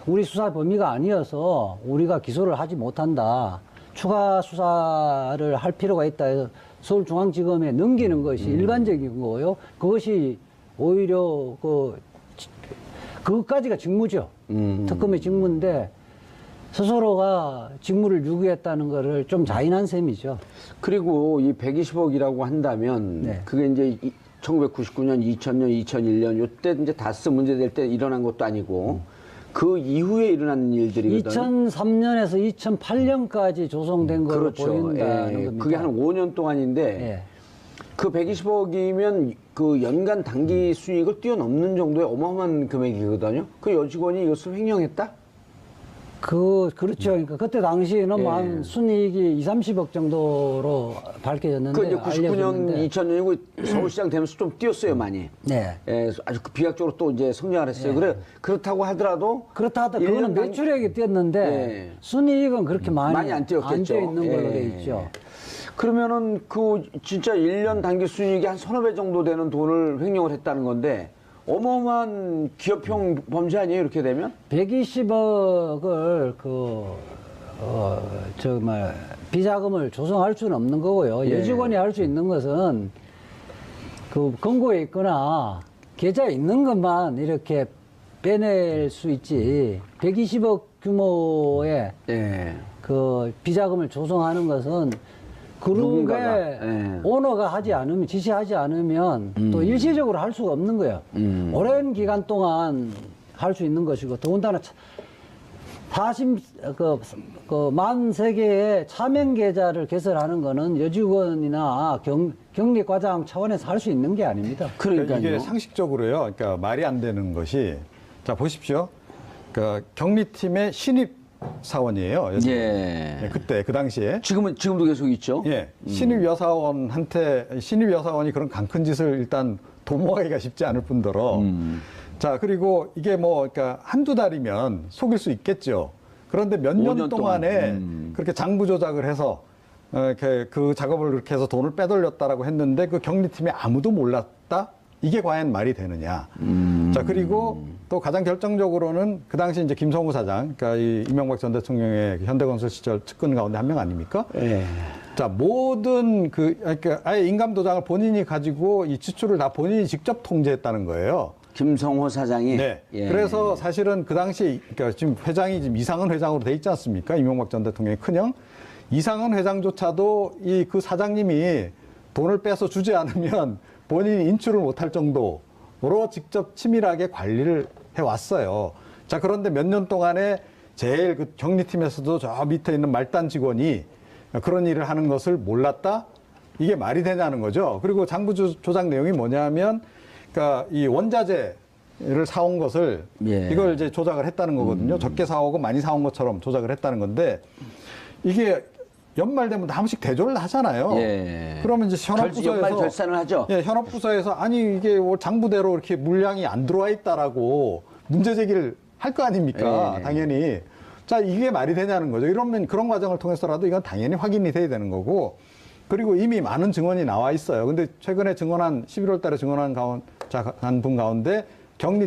우리 수사 범위가 아니어서 우리가 기소를 하지 못한다. 추가 수사를 할 필요가 있다 해서 서울중앙지검에 넘기는 것이 일반적인 거고요. 그것이 오히려 그것까지가 직무죠. 특검의 직무인데 스스로가 직무를 유기했다는 거를 좀 자인한 셈이죠. 그리고 이 120억이라고 한다면 네. 그게 이제 1999년, 2000년, 2001년 요때 이제 다스 문제 될 때 일어난 것도 아니고 그 이후에 일어난 일들이거든요. 2003년에서 2008년까지 조성된 걸로 보인다는 예, 겁니다. 그게 한 5년 동안인데 예. 그 120억이면 그 연간 단기 수익을 뛰어넘는 정도의 어마어마한 금액이거든요. 그 여직원이 이것을 횡령했다? 그렇죠. 그러니까 그때 당시에는 예. 한 순이익이 2, 30억 정도로 밝혀졌는데. 그 이제 99년, 알려졌는데. 2000년이고 서울시장 되면서 좀 뛰었어요, 많이. 네. 예, 아주 비약적으로 또 이제 성장을 했어요. 그렇다고 하더라도 그렇다 하더라도 그거는 1년 당- 매출액이 뛰었는데 예. 순이익은 그렇게 많이 안 뛰었겠죠. 안 뛰어 있는 걸로 예. 돼 있죠. 그러면은 그 진짜 1년 단기 순이익이 한 서너 배 정도 되는 돈을 횡령을 했다는 건데 어마어마한 기업형 범죄 아니에요, 이렇게 되면? 120억을 정말 비자금을 조성할 수는 없는 거고요. 예. 여직원이 할 수 있는 것은 그 금고에 있거나 계좌에 있는 것만 이렇게 빼낼 수 있지. 120억 규모의 예. 그 비자금을 조성하는 것은 누군가가, 그룹의 예. 오너가 하지 않으면, 지시하지 않으면 또 일시적으로 할 수가 없는 거예요. 오랜 기간 동안 할 수 있는 것이고, 더군다나 만 3개의 차명 계좌를 개설하는 거는 여직원이나 경리과장 차원에서 할 수 있는 게 아닙니다. 그러니까요. 이게 상식적으로요. 그러니까 말이 안 되는 것이 자 보십시오. 그러니까 격리팀의 신입 사원이에요. 예. 예, 그때 그 당시에 지금도 계속 있죠? 예, 신입 여사원이 그런 강큰 짓을 일단 도모하기가 쉽지 않을 뿐더러 자 그리고 이게 뭐 그러니까 한두 달이면 속일 수 있겠죠. 그런데 몇 년 5년 동안에 그렇게 장부 조작을 해서 이렇게 그 작업을 그렇게 해서 돈을 빼돌렸다라고 했는데 그 격리팀이 아무도 몰랐다? 이게 과연 말이 되느냐. 자, 그리고 또 가장 결정적으로는 그 당시 이제 김성우 사장, 그러니까 이 이명박 전 대통령의 현대건설 시절 측근 가운데 한 명 아닙니까? 예. 자, 모든 그러니까 아예 인감 도장을 본인이 가지고 이 지출을 다 본인이 직접 통제했다는 거예요. 김성호 사장이. 네. 예. 그래서 사실은 그 당시 그러니까 지금 회장이 지금 이상은 회장으로 돼 있지 않습니까? 이명박 전 대통령의 큰형. 이상은 회장조차도 이 그 사장님이 돈을 빼서 주지 않으면 본인이 인출을 못할 정도로 직접 치밀하게 관리를 해왔어요. 자, 그런데 몇 년 동안에 제일 그 격리팀에서도 저 밑에 있는 말단 직원이 그런 일을 하는 것을 몰랐다? 이게 말이 되냐는 거죠. 그리고 장부 조작 내용이 뭐냐면, 그러니까 이 원자재를 사온 것을 예. 이걸 이제 조작을 했다는 거거든요. 적게 사오고 많이 사온 것처럼 조작을 했다는 건데 이게 연말 되면 한 번씩 대조를 하잖아요. 예. 그러면 이제 연말 현업부서에서 결산을 하죠. 예, 현업부서에서 아니 이게 뭐 장부대로 이렇게 물량이 안 들어와 있다라고 문제 제기를 할 거 아닙니까? 예. 당연히. 자, 이게 말이 되냐는 거죠. 이러면 그런 과정을 통해서라도 이건 당연히 확인이 돼야 되는 거고. 그리고 이미 많은 증언이 나와 있어요. 근데 최근에 11월 달에 증언한 분 가운데 전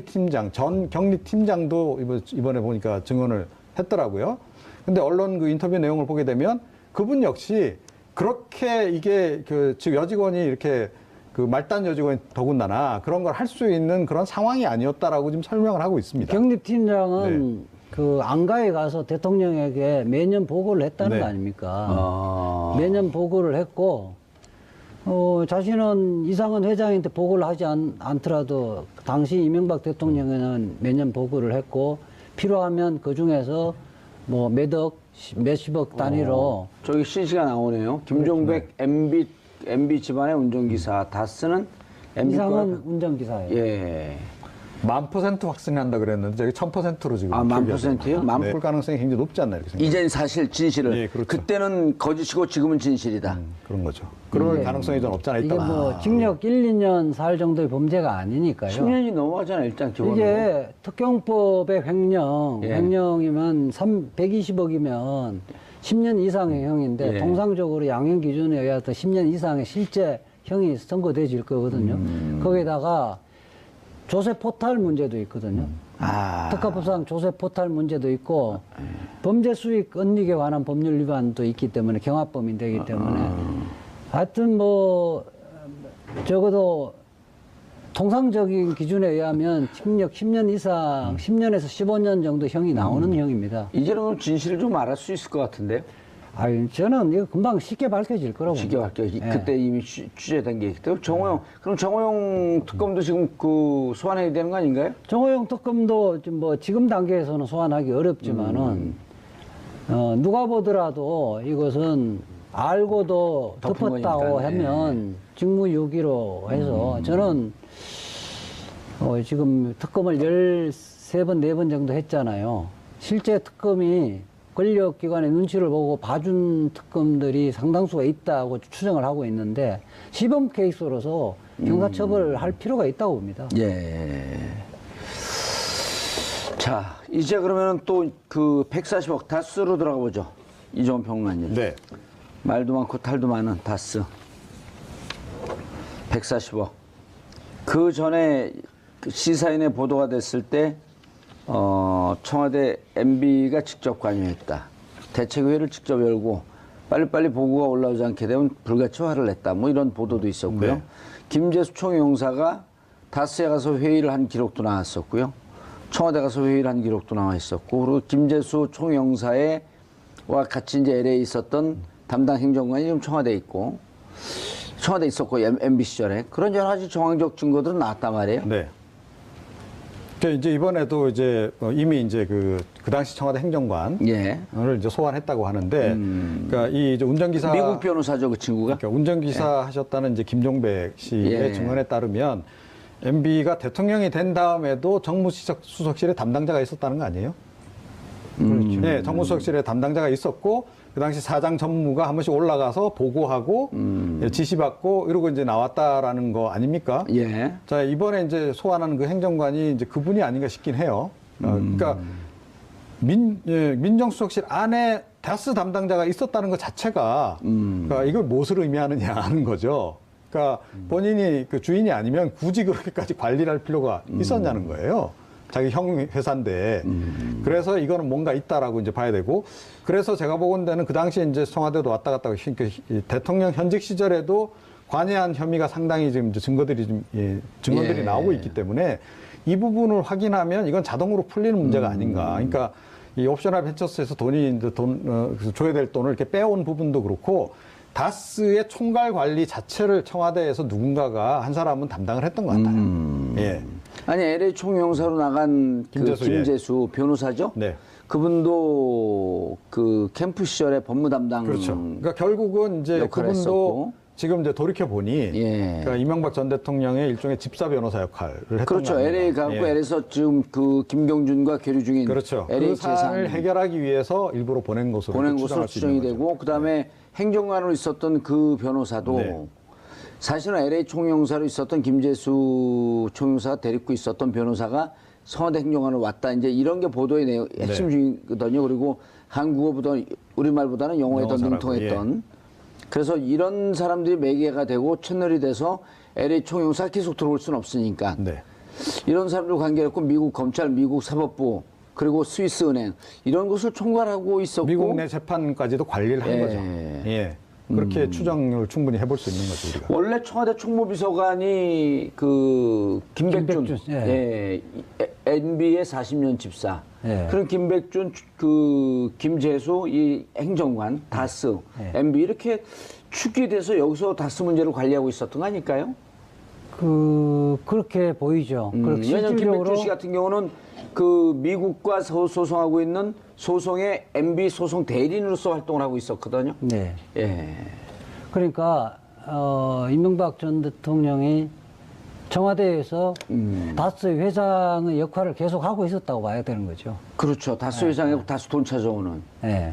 격리팀장도 이번에 보니까 증언을 했더라고요. 근데 언론 그 인터뷰 내용을 보게 되면 그분 역시 그렇게 이게 즉 여직원이 이렇게 그 말단 여직원이 더군다나 그런 걸 할 수 있는 그런 상황이 아니었다라고 지금 설명을 하고 있습니다. 경립팀장은 그 안가에 가서 대통령에게 매년 보고를 했다는 네. 거 아닙니까? 아. 매년 보고를 했고, 자신은 이상은 회장한테 보고를 하지 않더라도 당시 이명박 대통령에는 매년 보고를 했고, 필요하면 그 중에서 뭐 몇십억 단위로 저기 CG가 나오네요. 김종백 MB 집안의 운전기사 다스는 MB 이상은 운전기사예요. 예. 1000% 확신한다 그랬는데 저기 1000%로 지금. 아, 1000%요? 볼 가능성이 굉장히 높지 않나 이렇게 생각합니다. 이젠 사실 진실을. 예, 그렇죠. 그때는 거짓이고 지금은 진실이다. 그런 거죠. 그럴 가능성이 좀 없지 않아 이게 있다. 뭐 징역 1, 2년 살 정도의 범죄가 아니니까요. 10년이 넘어가잖아요, 일단 기본으로. 이게 특경법의 예. 횡령이면 120억이면 10년 이상의 형인데 예. 통상적으로 양형 기준에 의해서 10년 이상의 실제 형이 선고되질 거거든요. 거기다가 조세 포탈 문제도 있거든요. 아. 특가법상 조세 포탈 문제도 있고 범죄 수익 은닉에 관한 법률 위반도 있기 때문에 경합범이 되기 때문에 하여튼 뭐 적어도 통상적인 기준에 의하면 징역 10년 이상, 10년에서 15년 정도 형이 나오는 형입니다. 이제는 그럼 진실을 좀 알을 수 있을 것 같은데요? 아유, 저는 이거 금방 쉽게 밝혀질 거라고. 쉽게 봅니다. 밝혀. 예. 그때 이미 취재된 게 있기 때문에. 그럼 정호영 특검도 지금 그 소환해야 되는 거 아닌가요? 정호영 특검도 지금 단계에서는 소환하기 어렵지만은, 누가 보더라도 이것은 알고도 덮은 덮었다고 거니까, 하면 직무유기로 해서 저는 지금 특검을 13번, 4번 정도 했잖아요. 실제 특검이 권력기관의 눈치를 보고 봐준 특검들이 상당수가 있다고 추정을 하고 있는데 시범 케이스로서 형사처벌을 할 필요가 있다고 봅니다. 예. 자, 이제 그러면 또 그 140억 다스로 들어가 보죠. 이종원 평론가님. 네. 말도 많고 탈도 많은 다스. 140억. 그 전에 그 시사인의 보도가 됐을 때, 청와대 MB가 직접 관여했다. 대책회의를 직접 열고 빨리빨리 보고가 올라오지 않게 되면 불같이 화를 냈다. 뭐 이런 보도도 있었고요. 네. 김재수 총영사가 다스에 가서 회의를 한 기록도 나왔었고요. 청와대 가서 회의를 한 기록도 나와 있었고, 그리고 김재수 총영사와 같이 이제 LA에 있었던 담당 행정관이 지금 청와대에 있고, 청와대에 있었고, MB 시절에. 그런 여러 가지 정황적 증거들은 나왔단 말이에요. 네. 그러니까 이제 이번에도 이제 이미 이제 그 당시 청와대 행정관을 예. 이제 소환했다고 하는데, 그러니까 이 이제 운전기사 미국 변호사죠, 그 친구가. 그러니까 운전기사 하셨다는 이제 김종백 씨의 예. 증언에 따르면 MB가 대통령이 된 다음에도 정무수석실에 담당자가 있었다는 거 아니에요? 그렇죠. 네, 정무수석실에 담당자가 있었고 그 당시 사장 전무가 한 번씩 올라가서 보고하고 지시받고 이러고 이제 나왔다라는 거 아닙니까? 예. 자, 이번에 이제 소환하는 그 행정관이 이제 그분이 아닌가 싶긴 해요. 그러니까 민정수석실 안에 다스 담당자가 있었다는 것 자체가 그러니까 이걸 무엇을 의미하느냐 하는 거죠. 그러니까 본인이 그 주인이 아니면 굳이 그렇게까지 관리를 할 필요가 있었냐는 거예요. 자기 형 회사인데. 그래서 이거는 뭔가 있다라고 이제 봐야 되고. 그래서 제가 보건대는 그 당시에 이제 청와대도 왔다 갔다 하고 대통령 현직 시절에도 관여한 혐의가 상당히 지금 증거들이 증언들이 나오고 있기 때문에 이 부분을 확인하면 이건 자동으로 풀리는 문제가 아닌가. 그러니까 이 옵셔널 벤처스에서 줘야 될 돈을 이렇게 빼온 부분도 그렇고 다스의 총괄 관리 자체를 청와대에서 누군가가 한 사람은 담당을 했던 것 같아요. 예. 아니, LA 총영사로 나간 김재수, 그 김재수 변호사죠? 네. 그분도 그 캠프 시절에 법무 담당. 그렇죠. 그러니까 결국은 이제 역할을 그분도 했었고. 지금 이제 돌이켜 보니 예. 그러니까 이명박 전 대통령의 일종의 집사 변호사 역할을 했던 그렇죠. 거 아닌가. LA 가고 예. LA에서 지금 그 김경준과 교류 중인 그렇죠. LA 그 사안을 재산 해결하기 위해서 일부러 보낸 것으로 보낸 것으로 추정할 수 있는 추정이 거죠. 되고, 그다음에 행정관으로 있었던 그 변호사도 네. 사실은 LA 총영사로 있었던 김재수 총영사가 데리고 있었던 변호사가 청와대 행정관으로 왔다. 이제 이런 게 보도의 내용 핵심 중이거든요. 그리고 한국어보다 우리말보다는 영어에 더 영어 잘하고, 능통했던. 그래서 이런 사람들이 매개가 되고 채널이 돼서 LA 총영사 계속 들어올 수는 없으니까. 네. 이런 사람들 관계했고 미국 검찰, 미국 사법부, 그리고 스위스 은행 이런 것을 총괄하고 있었고 미국 내 재판까지도 관리를 한 예. 거죠. 예. 그렇게 추정을 충분히 해볼 수 있는 거죠, 우리가. 원래 청와대 총무비서관이 그 김백준, 김백준, 예. NB의 40년 집사. 예. 그런 김백준, 그 김재수 이 행정관, 다스, MB 이렇게 축이 돼서 여기서 다스 문제를 관리하고 있었던 거 아닐까요? 그렇게 보이죠. 왜냐하면 김백준 씨 같은 경우는 그 미국과 소송하고 있는 소송의 MB 소송 대리인으로서 활동을 하고 있었거든요. 네. 예. 그러니까 이명박 전 대통령이 청와대에서 다스 회장의 역할을 계속 하고 있었다고 봐야 되는 거죠. 그렇죠. 다스 회장하고 다스 돈 찾아오는. 네.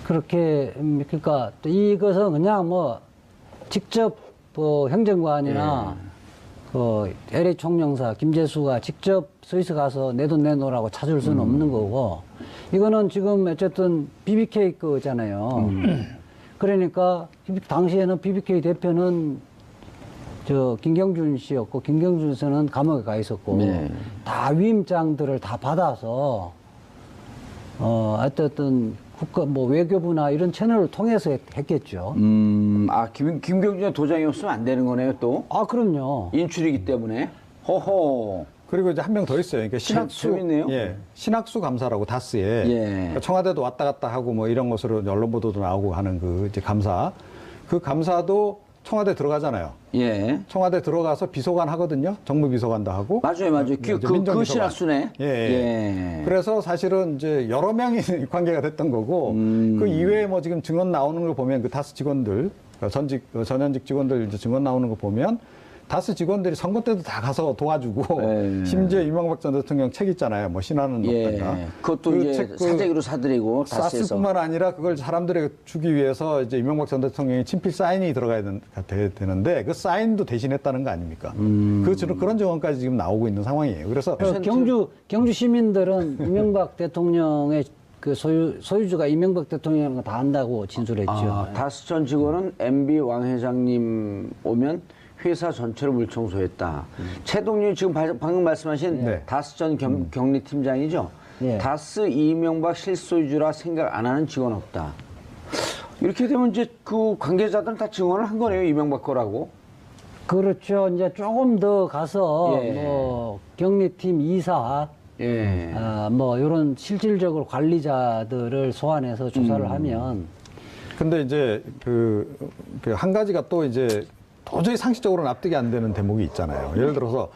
그렇게 그러니까 또 이것은 그냥 뭐 직접 행정관이나 LA 총영사 김재수가 직접 스위스 가서 내 돈 내놓으라고 찾을 수는 없는 거고, 이거는 지금 어쨌든 BBK 거잖아요. 그러니까 당시에는 BBK 대표는 김경준 씨였고, 김경준 씨는 감옥에 가 있었고, 네. 다 위임장들을 다 받아서 어쨌든 국가 외교부나 이런 채널을 통해서 했겠죠. 김경준의 도장이 없으면 안 되는 거네요, 또. 아, 그럼요. 인출이기 때문에. 호호. 그리고 이제 한 명 더 있어요. 그러니까 신학수, 재밌네요. 예, 신학수 감사라고 다스에 예. 그러니까 청와대도 왔다 갔다 하고 뭐 이런 것으로 언론 보도도 나오고 하는 그 이제 감사, 그 감사도 청와대 들어가잖아요. 예. 청와대 들어가서 비서관 하거든요. 정무비서관도 하고. 맞아요. 그 신학수네. 예. 그래서 사실은 이제 여러 명이 관계가 됐던 거고, 그 이외에 뭐 지금 증언 나오는 걸 보면 그 다스 직원들, 전현직 직원들 이제 증언 나오는 거 보면 다스 직원들이 선거 때도 다 가서 도와주고 네. 심지어 이명박 전 대통령 책 있잖아요. 뭐 신화는 없던가. 그것도 그 이제 책 사재기로 사드리고 다스에서. 사스뿐만 아니라 그걸 사람들에게 주기 위해서 이제 이명박 전 대통령이 친필 사인이 들어가야 되는데 그 사인도 대신했다는 거 아닙니까? 그런 정황까지 지금 나오고 있는 상황이에요. 그래서 경주 시민들은 이명박 대통령의 그 소유주가 이명박 대통령이라는 거 다 안다고 진술했죠. 아, 다스 전 직원은 MB 왕 회장님 오면 회사 전체를 물청소했다. 최동윤이 지금 방금 말씀하신 네. 다스 전 경리팀장이죠. 네. 다스 이명박 실소유주라 생각 안 하는 직원 없다. 이렇게 되면 이제 그 관계자들은 다 증언을 한 거네요. 이명박 거라고. 그렇죠. 이제 조금 더 가서 예. 뭐 경리팀 이사, 예. 뭐 이런 실질적으로 관리자들을 소환해서 조사를 하면 근데 이제 그 한 가지가 또 이제 도저히 상식적으로 납득이 안 되는 대목이 있잖아요. 예를 들어서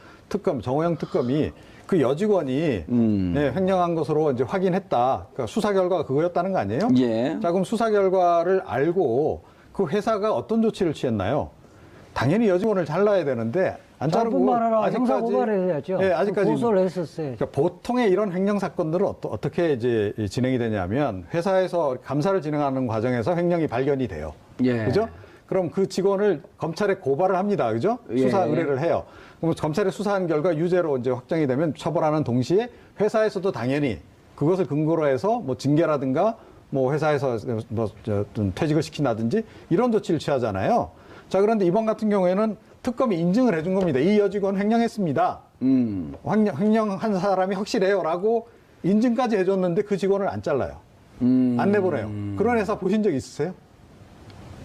정호영 특검이 그 여직원이 횡령한 것으로 이제 확인했다. 그러니까 수사 결과가 그거였다는 거 아니에요? 예. 자, 그럼 수사 결과를 알고 그 회사가 어떤 조치를 취했나요? 당연히 여직원을 잘라야 되는데 안 자르고 뿐만 아니라 형사 고발을 해야죠. 예, 아직까지 고소를 했었어요. 그러니까 보통의 이런 횡령 사건들은 어떻게 이제 진행이 되냐면 회사에서 감사를 진행하는 과정에서 횡령이 발견이 돼요. 예. 그죠? 그럼 그 직원을 검찰에 고발을 합니다. 그죠? 예. 수사 의뢰를 해요. 그럼 검찰에 수사한 결과 유죄로 이제 확정이 되면 처벌하는 동시에 회사에서도 당연히 그것을 근거로 해서 뭐 징계라든가 뭐 회사에서 좀 퇴직을 시킨다든지 이런 조치를 취하잖아요. 자, 그런데 이번 같은 경우에는 특검이 인증을 해준 겁니다. 이 여직원 횡령했습니다. 횡령한 사람이 확실해요라고 인증까지 해줬는데 그 직원을 안 잘라요. 안 내보내요. 그런 회사 보신 적 있으세요?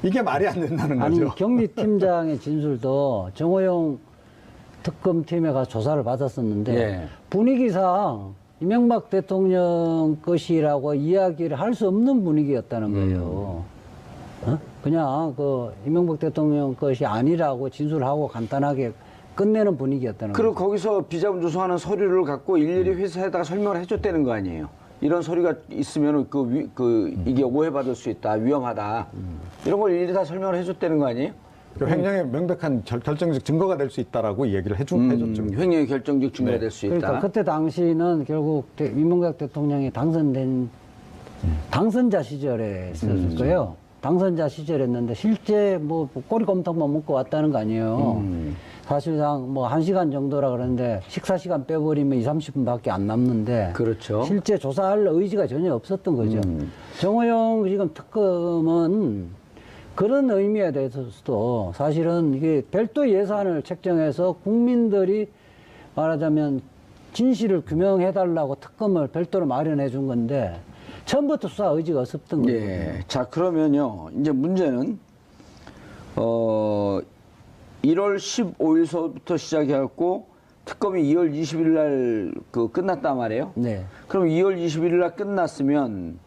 이게 말이 안 된다는 아니 거죠. 경리팀장의 진술도 정호영 특검팀에 가서 조사를 받았었는데 예. 분위기상 이명박 대통령 것이라고 이야기를 할 수 없는 분위기였다는 거예요. 그냥 그 이명박 대통령 것이 아니라고 진술하고 간단하게 끝내는 분위기였다는 그리고 거죠. 거기서 비자금 조성하는 서류를 갖고 일일이 회사에다가 설명을 해줬다는 거 아니에요. 이런 서류가 있으면 이게 오해받을 수 있다, 위험하다. 이런 걸 일일이 다 설명을 해줬다는 거 아니에요? 그 횡령의 명백한 결정적 증거가 될 수 있다라고 얘기를 해줬죠. 횡령의 결정적 증거가 네. 될 수 있다. 그러니까 그때 당시는 결국 이명박 대통령이 당선된 당선자 시절에 있었을 거예요. 당선자 시절이었는데 실제 뭐 꼬리곰탕만 먹고 왔다는 거 아니에요. 사실상 뭐 1시간 정도라 그러는데 식사 시간 빼버리면 20-30분밖에 안 남는데 그렇죠. 실제 조사할 의지가 전혀 없었던 거죠. 정호영 지금 특검은 그런 의미에 대해서도 사실은 이게 별도 예산을 책정해서 국민들이 말하자면 진실을 규명해달라고 특검을 별도로 마련해 준 건데 처음부터 수사 의지가 없었던 거예요. 예. 자, 그러면요. 이제 문제는, 1월 15일서부터 시작해갖고 특검이 2월 20일 날 끝났단 말이에요. 네. 그럼 2월 21일 날 끝났으면,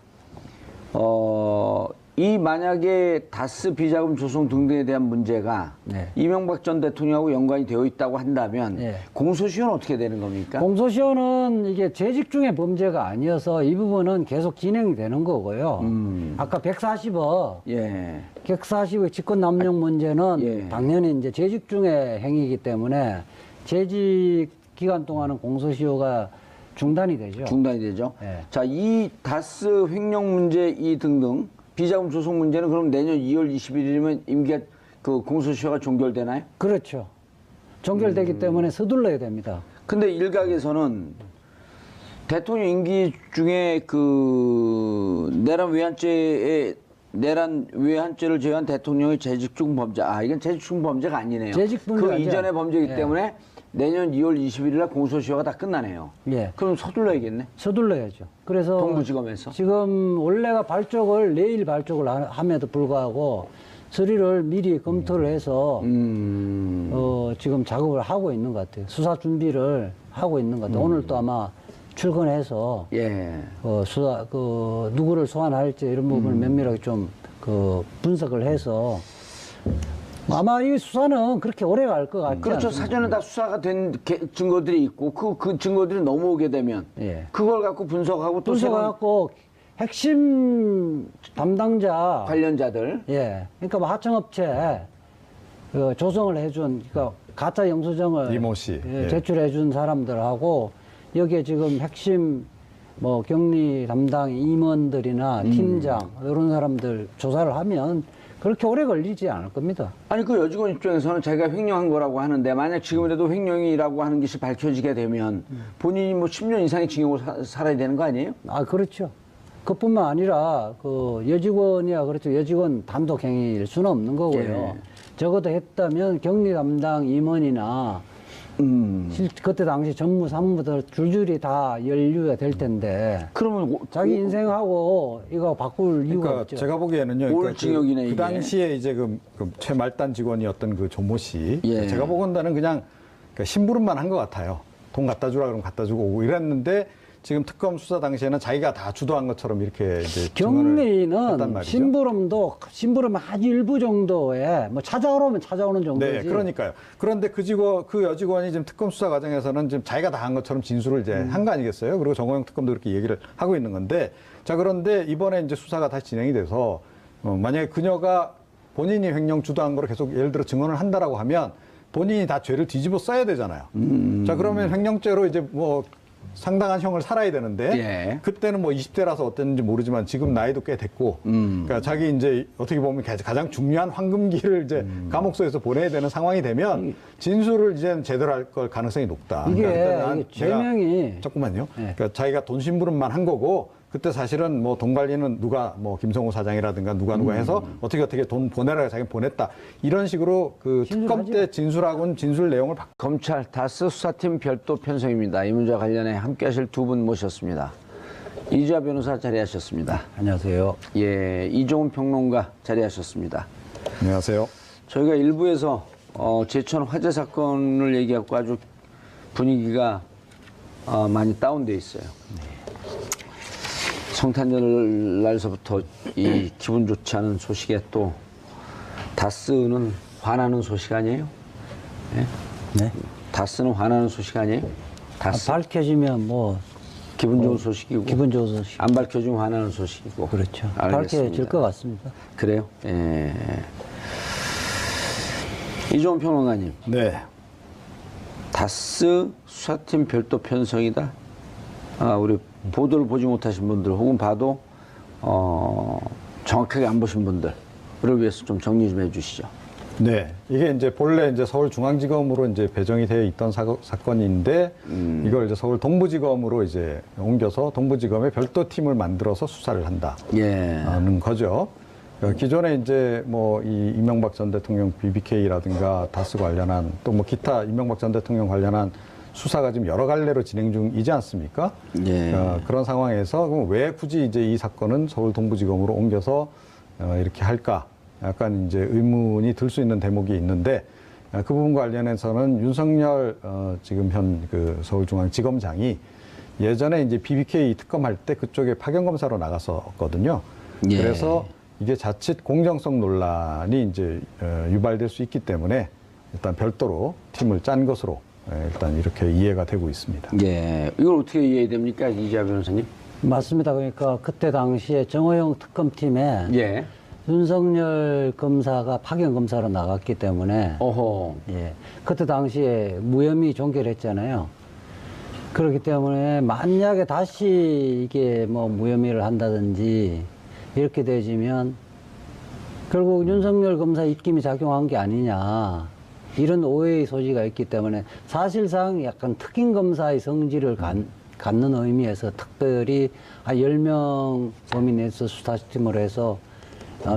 이 만약에 다스 비자금 조성 등등에 대한 문제가 네. 이명박 전 대통령하고 연관이 되어 있다고 한다면 네. 공소시효는 어떻게 되는 겁니까? 공소시효는 이게 재직 중의 범죄가 아니어서 이 부분은 계속 진행이 되는 거고요. 아까 140억, 예. 140억 직권남용 문제는 예. 당연히 이제 재직 중의 행위이기 때문에 재직 기간 동안은 공소시효가 중단이 되죠. 중단이 되죠. 네. 자, 이 다스 횡령 문제 이 등등 비자금 조성 문제는 그럼 내년 2월 21일이면 임기가 공소시효가 종결되나요? 그렇죠. 종결되기 때문에 서둘러야 됩니다. 근데 일각에서는 대통령 임기 중에 내란 외환죄를 제외한 대통령의 재직 중 범죄. 이건 재직 중 범죄가 아니네요. 재직 범죄가 그 아니라- 이전의 범죄이기 예. 때문에 내년 2월 21일 날 공소시효가 다 끝나네요. 예. 그럼 서둘러야겠네. 서둘러야죠. 그래서 동부지검에서. 지금 원래가 내일 발족을 함에도 불구하고 서류를 미리 검토를 해서 지금 작업을 하고 있는 것 같아요. 수사 준비를 하고 있는 것 같아요. 오늘 또 아마 출근해서 예. 누구를 소환할지 이런 부분을 면밀하게 좀 분석을 해서 아마 이 수사는 그렇게 오래 갈 것 같지 그렇죠. 않습니다. 사전에 다 수사가 된 증거들이 있고 그 증거들이 넘어오게 되면 예. 그걸 갖고 분석하고 또 새로운 분석해갖고 핵심 담당자 관련자들 예, 그러니까 뭐 하청업체 조성을 해준 그러니까 가짜 영수증을 이모 씨. 예. 제출해 준 사람들하고 여기에 지금 핵심 뭐 격리 담당 임원들이나 팀장 이런 사람들 조사를 하면 그렇게 오래 걸리지 않을 겁니다. 아니 그 여직원 입장에서는 자기가 횡령한 거라고 하는데 만약 지금이라도 횡령이라고 하는 것이 밝혀지게 되면 본인이 뭐 10년 이상의 징역을 살아야 되는 거 아니에요? 아, 그렇죠. 그뿐만 아니라 그 여직원이야 그렇죠. 여직원 단독 행위일 수는 없는 거고요. 예. 적어도 했다면 격리 담당 임원이나 그때 당시 전무 사무부들 줄줄이 다 연루가 될 텐데 그러면 자기 인생하고 이거 바꿀 이유가 그러니까 없죠. 제가 보기에는요. 올 징역이네, 그 이게. 당시에 이제 그 최말단 직원이었던 그 조모 씨. 예. 제가 보건다는 그냥 심부름만 한 것 같아요. 돈 갖다 주라 그러면 갖다 주고 오고 이랬는데 지금 특검 수사 당시에는 자기가 다 주도한 것처럼 이렇게 이제 증언을 했단 격리는 말이죠. 심부름 아주 일부 정도에 뭐 찾아오면 찾아오는 정도지. 네, 그러니까요. 그런데 그 여직원이 지금 특검 수사 과정에서는 지금 자기가 다 한 것처럼 진술을 이제 한 거 아니겠어요? 그리고 정호영 특검도 그렇게 얘기를 하고 있는 건데, 자, 그런데 이번에 이제 수사가 다시 진행이 돼서, 만약에 그녀가 본인이 횡령 주도한 거를 계속 예를 들어 증언을 한다라고 하면 본인이 다 죄를 뒤집어 써야 되잖아요. 자, 그러면 횡령죄로 이제 뭐 상당한 형을 살아야 되는데 예. 그때는 뭐 20대라서 어땠는지 모르지만 지금 나이도 꽤 됐고 그러니까 자기 이제 어떻게 보면 가장 중요한 황금기를 이제 감옥소에서 보내야 되는 상황이 되면 진술을 이제 제대로 할 걸 가능성이 높다. 이게 그러니까 죄명이 조금만요. 네. 그러니까 자기가 돈 심부름만 한 거고 그때 사실은 뭐 돈 관리는 누가 뭐 김성호 사장이라든가 누가 해서 어떻게 돈 보내라 자기 보냈다 이런 식으로 그 특검 때 진술하고는 진술 내용을 검찰 다스 수사팀 별도 편성입니다. 이 문제와 관련해 함께하실 두 분 모셨습니다. 이주아 변호사 자리하셨습니다. 안녕하세요. 예, 이종훈 평론가 자리하셨습니다. 안녕하세요. 저희가 일부에서 제천 화재 사건을 얘기하고 아주 분위기가 많이 다운돼 있어요. 성탄절 날서부터 이 기분 좋지 않은 소식에 또 다스는 화나는 소식 아니에요? 예? 네. 다스는 화나는 소식 아니에요? 다스 밝혀지면 뭐 기분 좋은 소식이고 기분 좋은 소식. 안 밝혀지면 화나는 소식이고 그렇죠. 알겠습니다. 밝혀질 것 같습니다. 그래요? 예. 이종훈 평론가님, 네. 다스 수사팀 별도 편성이다. 우리 보도를 보지 못하신 분들 혹은 봐도 정확하게 안 보신 분들을 위해서 좀 정리 좀 해주시죠. 네, 이게 이제 본래 이제 서울중앙지검으로 이제 배정이 되어 있던 사건인데 이걸 이제 서울 동부지검으로 이제 옮겨서 동부지검에 별도 팀을 만들어서 수사를 한다는 거죠. 기존에 이제 뭐 이 이명박 전 대통령 BBK라든가 다스 관련한 또 뭐 기타 이명박 전 대통령 관련한 수사가 지금 여러 갈래로 진행 중이지 않습니까? 예. 그런 상황에서 그럼 왜 굳이 이제 이 사건은 서울 동부지검으로 옮겨서 이렇게 할까? 약간 이제 의문이 들 수 있는 대목이 있는데 그 부분 관련해서는 윤석열 지금 현 그 서울중앙지검장이 예전에 이제 BBK 특검할 때 그쪽에 파견 검사로 나갔었거든요. 예. 그래서 이게 자칫 공정성 논란이 이제 유발될 수 있기 때문에 일단 별도로 팀을 짠 것으로 일단 이렇게 이해가 되고 있습니다. 예, 이걸 어떻게 이해해야 됩니까, 이주아 변호사님? 맞습니다. 그러니까 그때 당시에 정호영 특검팀에 예. 윤석열 검사가 파견 검사로 나갔기 때문에 어허. 예, 그때 당시에 무혐의 종결했잖아요. 그렇기 때문에 만약에 다시 이게 뭐 무혐의를 한다든지 이렇게 되지면 결국 윤석열 검사 입김이 작용한 게 아니냐 이런 오해의 소지가 있기 때문에 사실상 약간 특임 검사의 성질을 갖는 의미에서 특별히 10명 범위 내에서 수사팀을 해서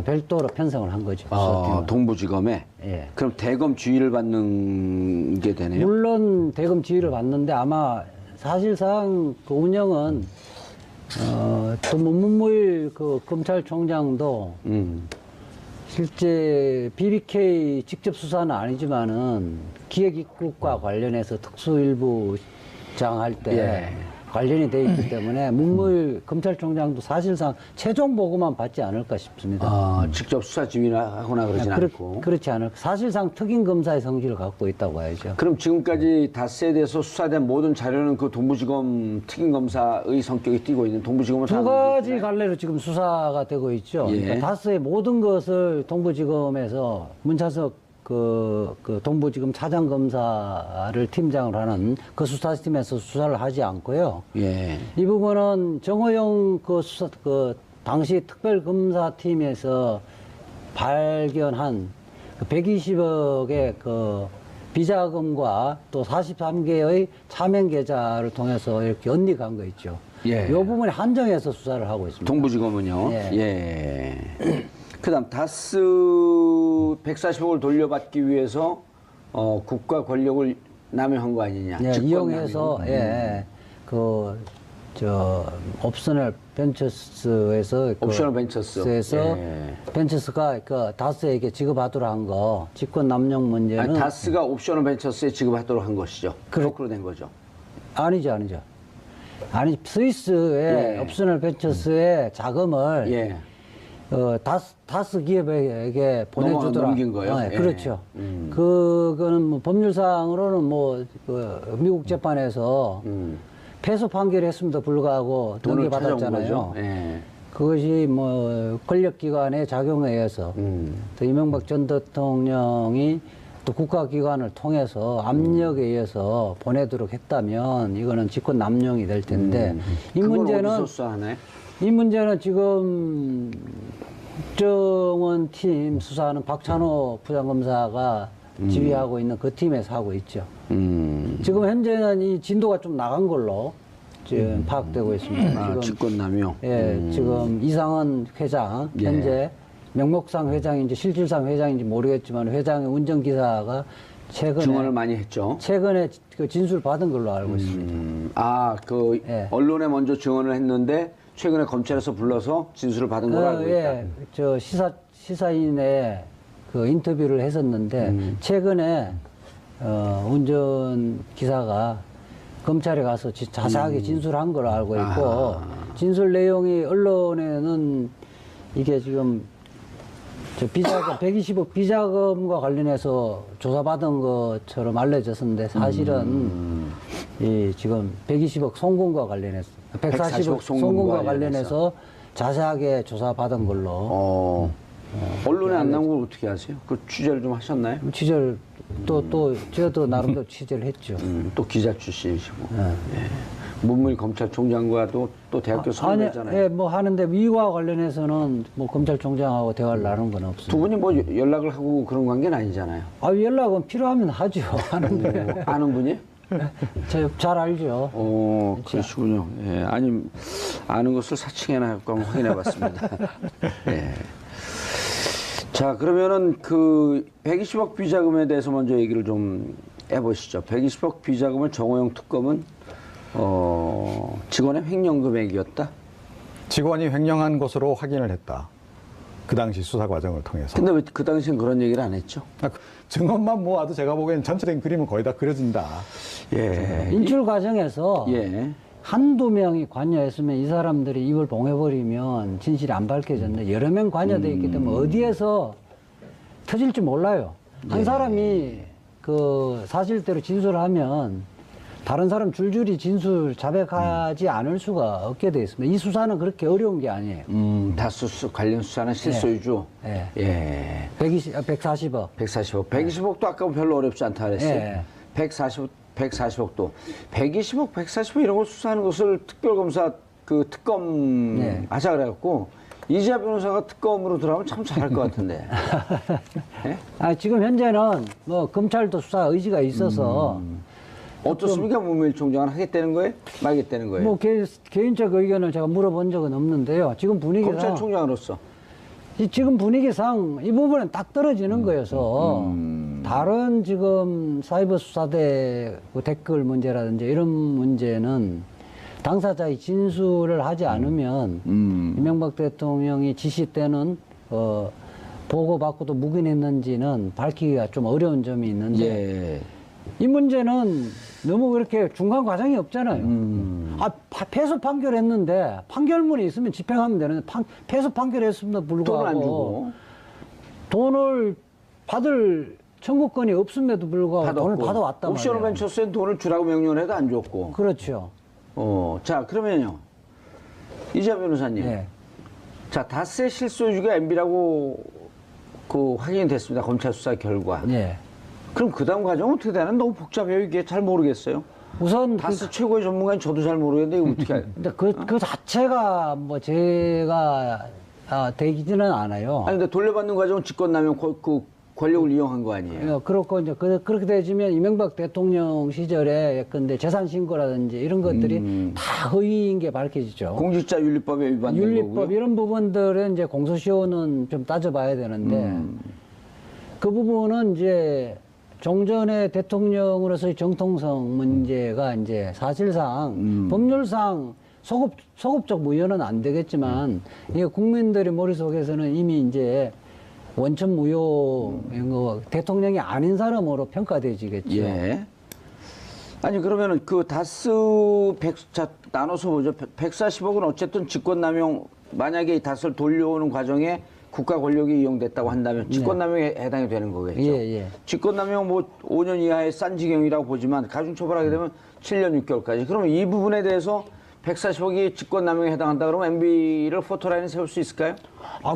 별도로 편성을 한 거죠. 수사팀을. 동부지검에? 예. 그럼 대검 지휘를 받는 게 되네요? 물론 대검 지휘를 받는데 아마 사실상 그 운영은 또 문무일 그 검찰총장도 실제 BBK 직접 수사는 아니지만은 기획입국과 관련해서 특수일부 장할 때 예. 관련이 돼 있기 때문에 문무일 검찰총장도 사실상 최종 보고만 받지 않을까 싶습니다. 직접 수사 지휘나 하거나 그러진 않고. 그렇지 않을까. 사실상 특임 검사의 성질을 갖고 있다고 봐야죠. 그럼 지금까지 다스에 대해서 수사된 모든 자료는 그 동부지검 특임검사의 성격이 띄고 있는 동부지검은 두 가지 갈래로 지금 수사가 되고 있죠. 예. 그러니까 다스의 모든 것을 동부지검에서 문차석 그 동부지검 차장검사를 팀장을 하는 그 수사팀에서 수사를 하지 않고요. 예. 이 부분은 정호영 그 당시 특별검사팀에서 발견한 그 120억의 그 비자금과 또 43개의 차명 계좌를 통해서 이렇게 언닉한 거 있죠. 예. 이 부분에 한정해서 수사를 하고 있습니다. 동부지검은요. 예. 예. 그다음 다스 140억을 돌려받기 위해서 국가 권력을 남용한 거 아니냐? 예, 직권 이용해서 남용. 예, 옵셔널 벤처스에서 옵셔널 벤처스에서 예. 벤처스가 그 다스에게 지급하도록 한 거 직권 남용 문제는 아니, 다스가 옵셔널 벤처스에 지급하도록 한 것이죠. 거꾸로 된 거죠. 아니죠. 아니 스위스의 예. 옵셔널 벤처스의 자금을 예. 다스 기업에게 보내주더라. 넘긴 거예요? 예, 예. 그렇죠. 그거는 뭐 법률상으로는 미국 재판에서 패소 판결했음에도 불구하고 돈을 넘겨받았잖아요. 찾아온 거죠. 예. 그것이 권력기관의 작용에 의해서 또 이명박 전 대통령이 또 국가기관을 통해서 압력에 의해서 보내도록 했다면 이거는 직권 남용이 될 텐데 이 그걸 문제는 어디서 수사하나요? 이 문제는 지금 국정원 팀 수사하는 박찬호 부장검사가 지휘하고 있는 그 팀에서 하고 있죠. 지금 현재는 이 진도가 좀 나간 걸로 지금 파악되고 있습니다. 아, 지금 직권남용. 예, 지금 이상은 회장 예. 현재 명목상 회장인지 실질상 회장인지 모르겠지만 회장의 운전기사가 증언을 많이 했죠. 최근에 그 진술 받은 걸로 알고 있습니다. 예. 언론에 먼저 증언을 했는데 최근에 검찰에서 불러서 진술을 받은 걸로 알고 있다. 예, 시사인의 그 인터뷰를 했었는데 최근에 운전 기사가 검찰에 가서 자세하게 진술한 걸로 알고 있고 진술 내용이 언론에는 이게 지금 120억 비자금과 관련해서 조사받은 것처럼 알려졌었는데 사실은 이 지금 120억 송금과 관련해서 140억 송금과 관련해서 자세하게 조사받은 걸로 언론에 안 나온 걸 어떻게 아세요? 그 취재를 좀 하셨나요? 취재를 또 저도 나름대로 취재를 했죠. 또 기자 출신이시고 예. 문무일 검찰총장과도 또 대학교 선후배잖아요. 예, 하는데 위와 관련해서는 검찰총장하고 대화를 나눈 건 없습니다. 두 분이 연락을 하고 그런 관계는 아니잖아요. 연락은 필요하면 하죠. 하는데 아는 분이? 잘 알죠. 그러시군요. 예, 아니 아는 것을 사칭해나 한번 확인해봤습니다. 예. 자, 그러면은 그 120억 비자금에 대해서 먼저 얘기를 좀 해보시죠. 120억 비자금을 정호영 특검은 직원의 횡령 금액이었다. 직원이 횡령한 것으로 확인을 했다. 그 당시 수사 과정을 통해서. 근데 왜 그 당시엔 그런 얘기를 안 했죠? 증언만 모아도 제가 보기엔 전체적인 그림은 거의 다 그려진다. 예. 인출 과정에서 예. 한두 명이 관여했으면 이 사람들이 입을 봉해버리면 진실이 안 밝혀졌는데 여러 명 관여되어 있기 때문에 어디에서 터질지 몰라요. 한 사람이 그 사실대로 진술을 하면 다른 사람 줄줄이 진술 자백하지 않을 수가 없게 되어 있습니다. 이 수사는 그렇게 어려운 게 아니에요. 다수 관련 수사는 실소유주. 예. 예. 140억. 140억. 120억도 아까 별로 어렵지 않다 그랬어요. 예. 140억도. 120억, 140억 이런 걸 수사하는 것을 특별검사 그 특검 네. 하자 그래갖고 이지아 변호사가 특검으로 들어가면 참 잘할 것 같은데. 예? 지금 현재는 검찰도 수사 의지가 있어서 어떻습니까? 문무일 총장은 하겠다는 거예요? 말겠다는 거예요? 개인적 의견을 제가 물어본 적은 없는데요. 지금 분위기상 검찰총장으로서. 지금 분위기상 이 부분은 딱 떨어지는 거여서 다른 지금 사이버 수사대 그 댓글 문제라든지 이런 문제는 당사자의 진술을 하지 않으면 이명박 대통령이 지시 때는 보고받고도 묵인했는지는 밝히기가 좀 어려운 점이 있는데 예. 이 문제는 너무 그렇게 중간 과정이 없잖아요. 패소 판결했는데 판결문이 있으면 집행하면 되는데 패소 판결했음에도 불구하고 돈을 안 주고 돈을 받을 청구권이 없음에도 불구하고 돈을 받아왔단 말이에요. 옵셔널 벤처스에 돈을 주라고 명령을 해도 안 줬고. 그렇죠. 자, 그러면요. 이지아 변호사님. 네. 자, 다스의 실소유주가 MB라고 그 확인이 됐습니다. 검찰 수사 결과. 예. 그럼 그 다음 과정은 어떻게 되나? 너무 복잡해요. 이게 잘 모르겠어요. 우선 다스 최고의 전문가인 저도 잘 모르겠는데 이거 어떻게 알? 근데 그 자체가 뭐 제가 되기는 않아요. 아니 근데 돌려받는 과정은 직권남용 그 권력을 이용한 거 아니에요? 그렇고 이제 그렇게 되지면 이명박 대통령 시절에 근데 재산 신고라든지 이런 것들이 다 허위인 게 밝혀지죠. 공직자윤리법에 위반된 윤리법 거고요. 이런 부분들은 이제 공소시효는 좀 따져봐야 되는데 그 부분은 이제 종전의 대통령으로서의 정통성 문제가 이제 사실상 법률상 소급적 무효는 안 되겠지만 이게 국민들의 머릿속에서는 이미 이제 원천 무효 대통령이 아닌 사람으로 평가되지겠죠. 예. 아니 그러면은 그 다스 자 나눠서 보죠. 140억은 어쨌든 직권남용 만약에 이 다스를 돌려오는 과정에 국가 권력이 이용됐다고 한다면 직권남용에 해당이 되는 거겠죠. 예, 예. 직권남용 뭐 5년 이하의 싼지경이라고 보지만 가중처벌하게 되면 7년 6개월까지. 그러면 이 부분에 대해서 140억이 직권남용에 해당한다 그러면 MB를 포토라인에 세울 수 있을까요?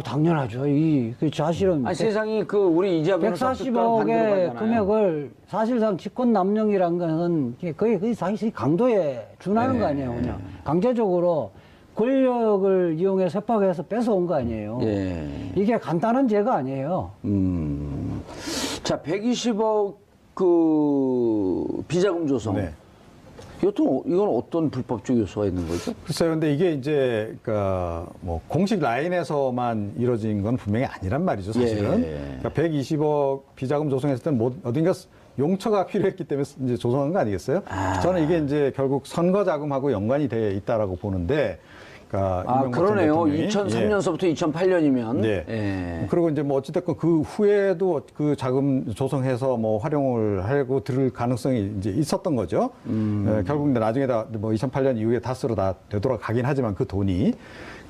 당연하죠. 그 사실은 아니 세상이 그 우리 이자 변호사 뜻과는 반대로 140억의 가잖아요. 금액을 사실상 직권남용이란 것은 거의 사실 강도에 준하는 거 아니에요. 그냥 강제적으로 권력을 이용해 세팍해서 뺏어온 거 아니에요. 예. 이게 간단한 죄가 아니에요. 자, 120억 그 비자금 조성. 네. 이건 어떤 불법적 요소가 있는 거죠? 글쎄요, 근데 이게 이제, 뭐, 공식 라인에서만 이루어진 건 분명히 아니란 말이죠, 사실은. 예. 그러니까 120억 비자금 조성했을 때는 뭐 어딘가 용처가 필요했기 때문에 이제 조성한 거 아니겠어요? 저는 이게 이제 결국 선거 자금하고 연관이 돼 있다라고 보는데, 이명박 전 그러네요. 대통령이. 2003년서부터 2008년이면. 네. 예. 그리고 이제 뭐 어찌됐건 그 후에도 그 자금 조성해서 뭐 활용을 하고 들을 가능성이 이제 있었던 거죠. 결국 근데 나중에 다 뭐 2008년 이후에 다스로 다 되돌아가긴 하지만 그 돈이.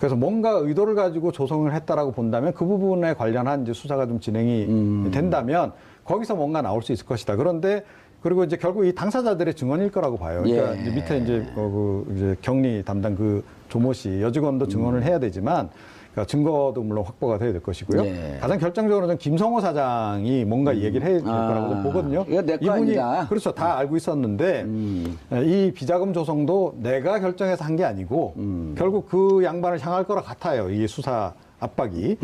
그래서 뭔가 의도를 가지고 조성을 했다라고 본다면 그 부분에 관련한 이제 수사가 좀 진행이 된다면 거기서 뭔가 나올 수 있을 것이다. 그런데 그리고 이제 결국 이 당사자들의 증언일 거라고 봐요. 그러니까 예. 이제 밑에 이제 격리 담당 그 조모 씨 여직원도 증언을 해야 되지만 그러니까 증거도 물론 확보가 돼야 될 것이고요. 예. 가장 결정적으로는 김성호 사장이 뭔가 얘기를 해야 될 거라고 좀 보거든요. 이거 내 거 이분이 아니다. 그렇죠. 다 알고 있었는데 이 비자금 조성도 내가 결정해서 한 게 아니고 결국 그 양반을 향할 거라 같아요. 이게 수사 압박이.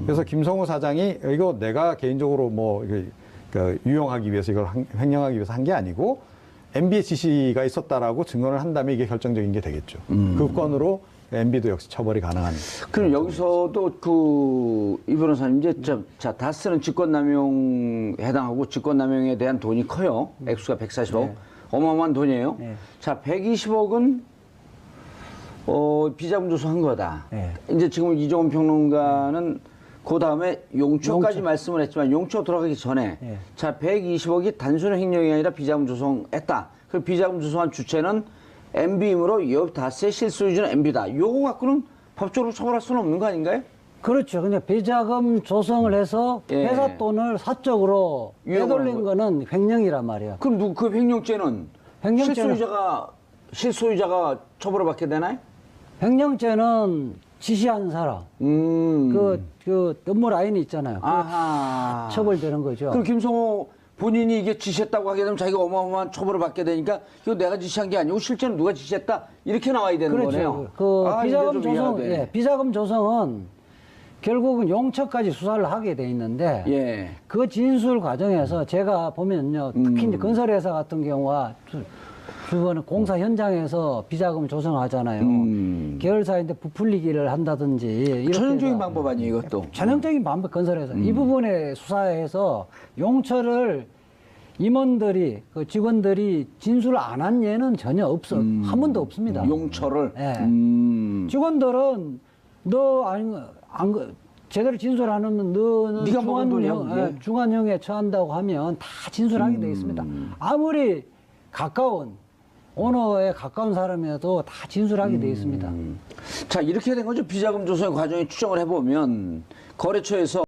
그래서 김성호 사장이 이거 내가 개인적으로 뭐 유용하기 위해서 이걸 횡령하기 위해서 한 게 아니고 MB의 지시가 있었다라고 증언을 한다면 이게 결정적인 게 되겠죠. 그 건으로 MB도 역시 처벌이 가능한. 그럼 여기서도 이 변호사님 이제 자 다스는 직권남용 해당하고 직권남용에 대한 돈이 커요. 액수가 140억. 네. 어마어마한 돈이에요. 네. 자 120억은 비자금 조성한 거다. 네. 이제 지금 이종훈 평론가는 그 다음에 용처까지 용처. 말씀을 했지만 용처 들어가기 전에 네. 자 120억이 단순한 횡령이 아니라 비자금 조성했다. 그 비자금 조성한 주체는 MB이므로 이 다스의 실소유주는 MB다. 요거 갖고는 법적으로 처벌할 수는 없는 거 아닌가요? 그렇죠. 근데 비자금 조성을 해서 예. 회사 돈을 사적으로 이용하는 빼돌린 거는 횡령이란 말이에요. 그럼 그 횡령죄는 횡령죄는- 실소유자가 처벌을 받게 되나요? 횡령죄는 지시한 사람, 그 업무 라인이 있잖아요. 아하. 처벌되는 거죠. 그럼 김성호 본인이 이게 지시했다고 하게 되면 자기가 어마어마한 처벌을 받게 되니까 이거 내가 지시한 게 아니고 실제로 누가 지시했다 이렇게 나와야 되는 거네요. 그렇죠. 이제 비자금 좀 조성, 이해가 되네. 비자금 조성은 결국은 용처까지 수사를 하게 돼 있는데 예. 그 진술 과정에서 제가 보면요, 특히 이제 건설회사 같은 경우가 주변 공사 현장에서 비자금 조성하잖아요. 계열사인데 부풀리기를 한다든지 이렇게 전형적인 해서 방법 아니에요, 이것도. 전형적인 방법 건설회사 이 부분에 수사해서 용처를 임원들이 그 직원들이 진술을 안 한 예는 전혀 없어 한 번도 없습니다. 용처를. 예. 직원들은 너 아니 안 제대로 진술 안 하면 너는 네가 먹은 돈이야, 그게? 중환형에 처한다고 하면 다 진술하게 돼 있습니다. 아무리 가까운 오너에 가까운 사람이라도 다 진술하게 돼 있습니다. 자, 이렇게 된 거죠. 비자금 조성의 과정에 추정을 해보면 거래처에서